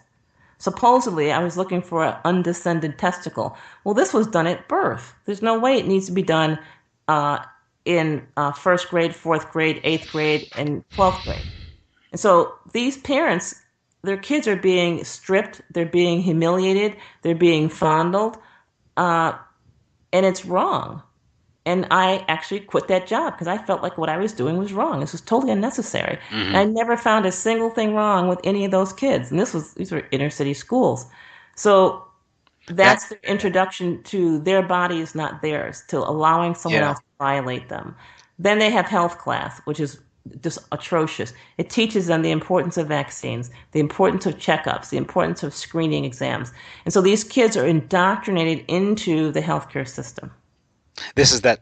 B: Supposedly, I was looking for an undescended testicle. Well, this was done at birth. There's no way it needs to be done uh, in first grade, fourth grade, eighth grade, and 12th grade. And so these parents their kids are being stripped, they're being humiliated, they're being fondled, uh, and it's wrong. And I actually quit that job because I felt like what I was doing was wrong. This was totally unnecessary. And I
A: Hmm.
B: never found a single thing wrong with any of those kids. And these were inner city schools. So
A: That,
B: that's the introduction to their body is not theirs, to allowing someone
A: yeah.
B: else to violate them. Then they have health class, which is just atrocious. It teaches them the importance of vaccines, the importance of checkups, the importance of screening exams. And so these kids are indoctrinated into the healthcare system.
A: This is that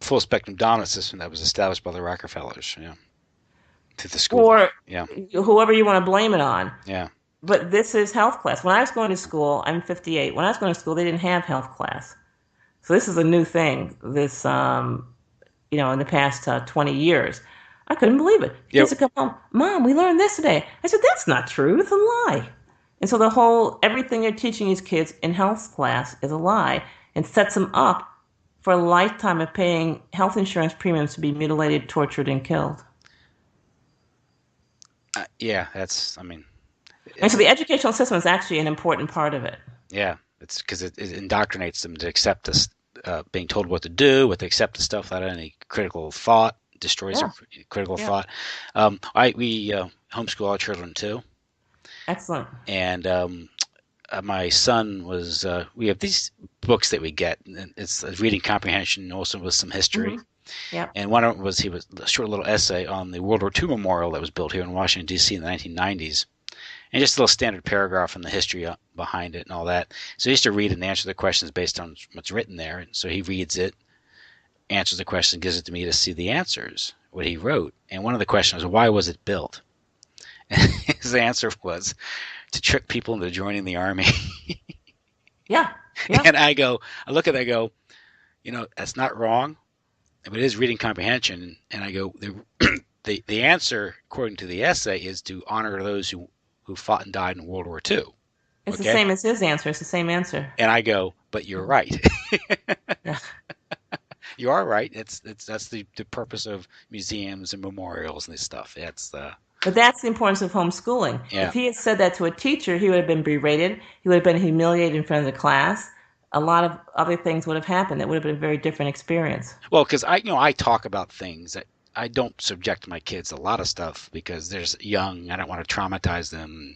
A: full spectrum dominant system that was established by the Rockefellers. Yeah, to the schools.
B: Or
A: Yeah,
B: whoever you want to blame it on.
A: yeah.
B: But this is health class. When I was going to school, I'm 58. When I was going to school, they didn't have health class. So this is a new thing. In the past 20 years, I couldn't believe it.
A: Yeah.
B: Kids would come home, Mom, we learned this today. I said, that's not true. It's a lie. And so everything they're teaching these kids in health class is a lie and sets them up for a lifetime of paying health insurance premiums to be mutilated, tortured, and killed.
A: Yeah, that's. I mean,
B: And so
A: it's
B: the educational system is actually an important part of it.
A: yeah. It's because it indoctrinates them to accept this, being told what to do, what to accept the stuff without any critical thought, destroys their
B: Yeah,
A: critical
B: yeah,
A: thought. We homeschool our children too,
B: excellent.
A: and my son was. We have these books that we get. And it's a reading comprehension, also with some history.
B: Hmm. Yeah,
A: And one of them was he was a short little essay on the World War II memorial that was built here in Washington D.C. in the 1990s, and just a little standard paragraph on the history behind it and all that. So he used to read it and answer the questions based on what's written there. And so he reads it, answers the question, gives it to me to see the answers, what he wrote. And one of the questions was, why was it built? And his answer was to trick people into joining the army.
B: yeah, yeah.
A: And I look at that, I go, that's not wrong, but it is reading comprehension. And I go, the answer, according to the essay, is to honor those who fought and died in World War II.
B: It's the
A: Okay.
B: same as his answer. It's the same answer.
A: And I go, but you're right.
B: Yeah.
A: You are right. That's the purpose of museums and memorials and this stuff.
B: But that's the importance of homeschooling. If
A: Yeah.
B: he had said that to a teacher, he would have been berated. He would have been humiliated in front of the class. A lot of other things would have happened. That would have been a very different experience.
A: Well, because I talk about things that I don't subject my kids to a lot of stuff because they're young. I don't want to traumatize them.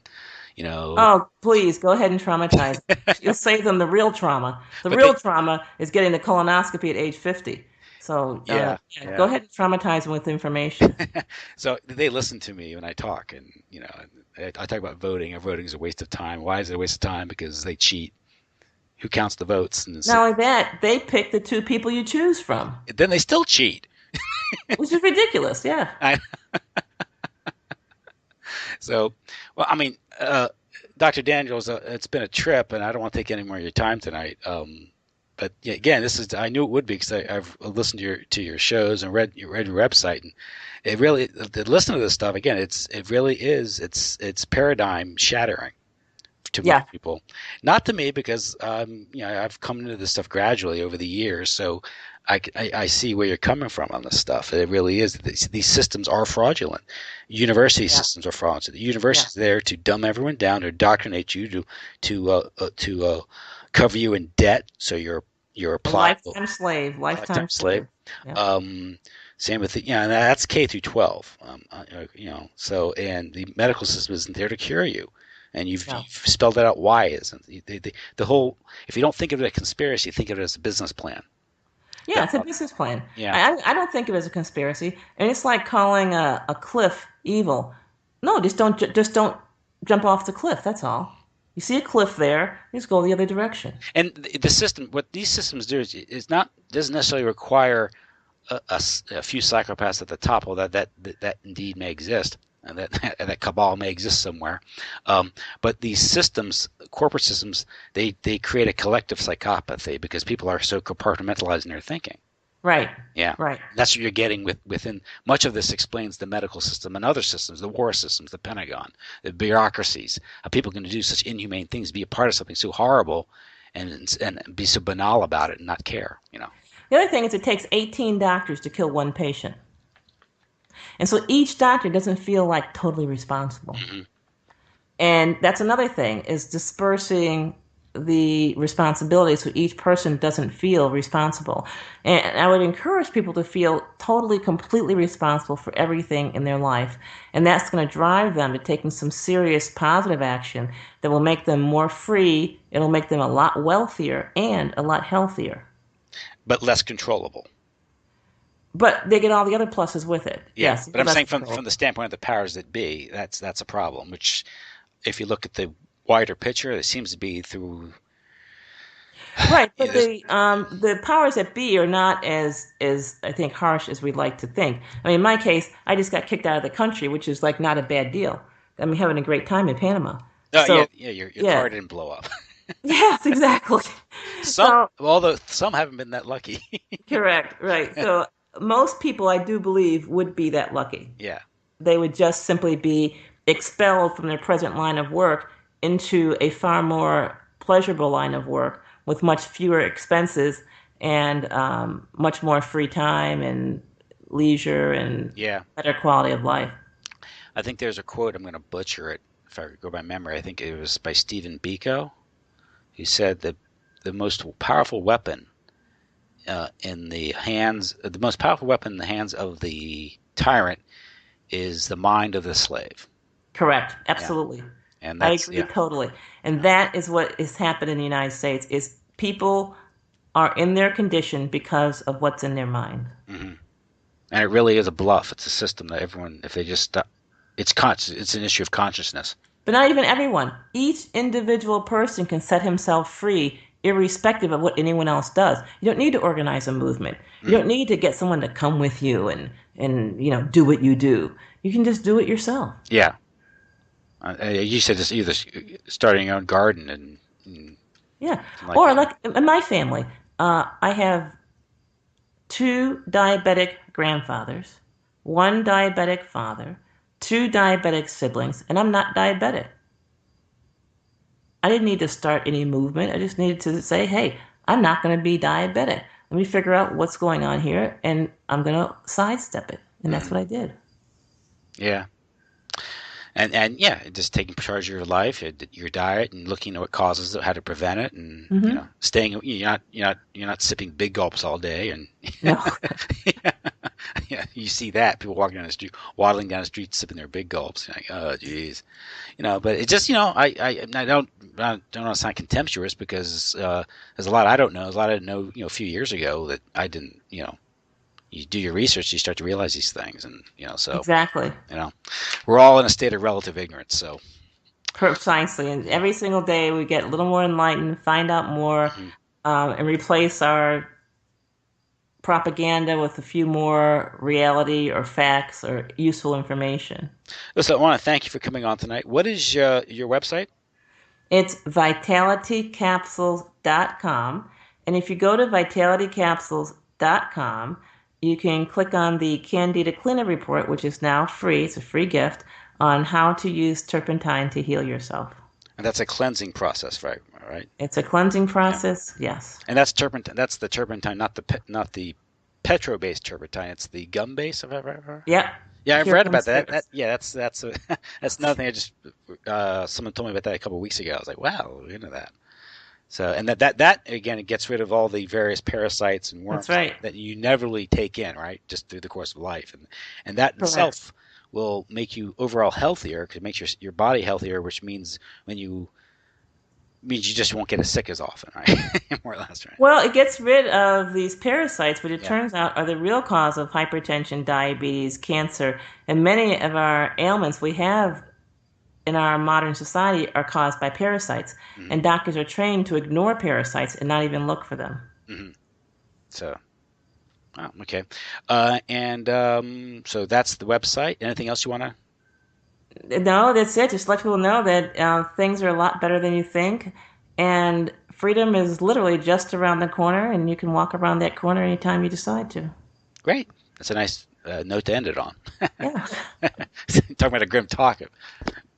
A: You know,
B: Oh, please go ahead and traumatize. You'll save them the real trauma. The
A: but
B: real trauma is getting the colonoscopy at age 50. So
A: yeah,
B: yeah, go
A: yeah.
B: ahead and traumatize them with information.
A: So they listen to me when I talk, and I talk about voting. Voting is a waste of time. Why is it a waste of time? Because they cheat. Who counts the votes? And
B: Not only that, they pick the two people you choose from,
A: then they still cheat.
B: which is ridiculous. Yeah.
A: I, so, well, I mean, Dr. Daniels, it's been a trip, and I don't want to take any more of your time tonight. But yeah, again, I knew it would be because I've listened to your shows and read your website, and it really to listen to this stuff again. It really is it's paradigm shattering to
B: Yeah.
A: most people. Not to me because I've come into this stuff gradually over the years, so I see where you're coming from on this stuff. It really is. These systems are fraudulent. University
B: Yeah.
A: systems are fraudulent. The
B: Yeah.
A: university is there to dumb everyone down, to indoctrinate you, to cover you in debt, so you're
B: A
A: pliable,
B: lifetime
A: lifetime slave.
B: slave. Yeah.
A: Um, Same with and that's K through 12. So and the medical system isn't there to cure you, and
B: No.
A: you've spelled it out. Why isn't the whole? If you don't think of it as a conspiracy, think of it as a business plan.
B: Yeah,
A: That,
B: it's a business plan.
A: yeah.
B: I don't think of it as a conspiracy. And it's like calling a cliff evil. No, just don't jump off the cliff. That's all. You see a cliff there, you just go the other direction.
A: And the system, what these systems do is not doesn't necessarily require a few psychopaths at the top, although that indeed may exist, and that cabal may exist somewhere. But these systems, corporate systems, they create a collective psychopathy because people are so compartmentalized in their thinking.
B: Right.
A: Yeah,
B: Right.
A: that's what you're getting within much of this explains the medical system and other systems, the war systems, the Pentagon, the bureaucracies. How people can do such inhumane things, be a part of something so horrible, and be so banal about it and not care.
B: The other thing is it takes 18 doctors to kill one patient. And so each doctor doesn't feel like totally responsible.
A: Hmm.
B: And that's another thing is dispersing the responsibility so each person doesn't feel responsible. And I would encourage people to feel totally, completely responsible for everything in their life. And that's going to drive them to taking some serious positive action that will make them more free. It'll make them a lot wealthier and a lot healthier.
A: But less controllable.
B: But they get all the other pluses with it.
A: Yeah,
B: Yes,
A: but I'm
B: less
A: saying
B: control.
A: from the standpoint of the powers that be, that's a problem. Which, if you look at the wider picture, it seems to be through.
B: Right,
A: You know,
B: but the powers that be are not as I think harsh as we'd like to think. I mean, in my case, I just got kicked out of the country, which is like not a bad deal. I'm having a great time in Panama.
A: oh yeah,
B: So
A: yeah, your
B: yeah,
A: car didn't blow up.
B: yes, exactly.
A: Some,
B: So
A: although some haven't been that lucky.
B: correct, right. So most people, I do believe, would be that lucky.
A: Yeah.
B: They would just simply be expelled from their present line of work into a far more pleasurable line of work with much fewer expenses and much more free time and leisure and
A: Yeah.
B: better quality of life.
A: I think there's a quote, I'm going to butcher it if I go by memory. I think it was by Stephen Biko, who said that the most powerful weapon the most powerful weapon in the hands of the tyrant is the mind of the slave.
B: Correct.
A: Yeah.
B: Absolutely.
A: And
B: I
A: that's,
B: agree
A: yeah.
B: totally. And
A: Yeah.
B: that is what is happening in the United States is people are in their condition because of what's in their mind.
A: Hmm. And it really is a bluff. It's a system that everyone, if they just stop, it's conscious. It's an issue of consciousness.
B: But not even everyone. Each individual person can set himself free irrespective of what anyone else does. You don't need to organize a movement. You
A: Mm.
B: don't need to get someone to come with you and do what you do. You can just do it yourself.
A: Yeah. You said it's either starting your own garden and
B: Yeah.
A: something like
B: Or
A: that.
B: like in my family, I have two diabetic grandfathers, one diabetic father, two diabetic siblings, and I'm not diabetic. I didn't need to start any movement. I just needed to say, hey, I'm not going to be diabetic. Let me figure out what's going on here, and I'm going to sidestep it. And that's
A: Hmm.
B: what I did.
A: Yeah. And yeah, just taking charge of your life, your diet, and looking at what causes it, how to prevent it, and
B: Hmm.
A: staying. You're not sipping big gulps all day, and
B: No,
A: yeah, you see that people walking down the street, waddling down the street, sipping their big gulps. You're like, oh, geez, But it just, I don't want to sound contemptuous because there's a lot I don't know. There's a lot I didn't know, a few years ago that I didn't. You do your research, you start to realize these things, and so
B: exactly.
A: you know, we're all in a state of relative ignorance. So.
B: Precisely. And
A: Yeah.
B: every single day we get a little more enlightened, find out more,
A: Mhm.
B: and replace our propaganda with a few more reality or facts or useful information.
A: Listen, I want to thank you for coming on tonight. What is your website?
B: It's vitalitycapsules.com. And if you go to vitalitycapsules.com, you can click on the Candida Cleanup Report, which is now free. It's a free gift on how to use turpentine to heal yourself.
A: And that's a cleansing process, right? Right.
B: It's a cleansing
A: Yeah.
B: process, yes.
A: And that's turpentine. That's the turpentine, not the petro-based turpentine. It's the gum-based. Have I ever?
B: Yep.
A: Yeah, I've
B: Here
A: read about
B: comes
A: that.
B: Chris.
A: Yeah, that's that's another thing. Someone told me about that a couple of weeks ago. I was like, wow, look into that. So, and that again, it gets rid of all the various parasites and
B: That's
A: worms
B: right.
A: that you never really take in, right? Just through the course of life, and that in
B: Correct.
A: itself will make you overall healthier because it makes your body healthier, which means you just won't get as sick as often, right? More or less, right?
B: Well, it gets rid of these parasites, but it
A: Yeah.
B: turns out are the real cause of hypertension, diabetes, cancer, and many of our ailments we have in our modern society are caused by parasites.
A: Hmm.
B: And doctors are trained to ignore parasites and not even look for them.
A: Hmm. So, oh, okay. And so that's the website. Anything else you want to?
B: No, that's it. Just let people know that things are a lot better than you think. And freedom is literally just around the corner, and you can walk around that corner anytime you decide to.
A: Great. That's a nice note to end it on.
B: Yeah.
A: Talking about a grim talk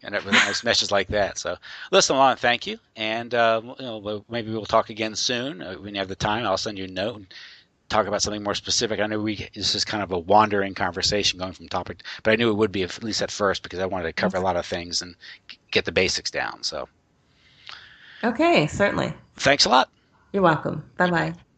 A: and with a nice message like that. So, listen, Alon, thank you, and maybe we'll talk again soon when you have the time. I'll send you a note and talk about something more specific. I know this is kind of a wandering conversation going from topic, but I knew it would be at least at first because I wanted to cover a lot of things and get the basics down. So
B: Okay, certainly.
A: thanks a lot.
B: You're welcome. Bye bye.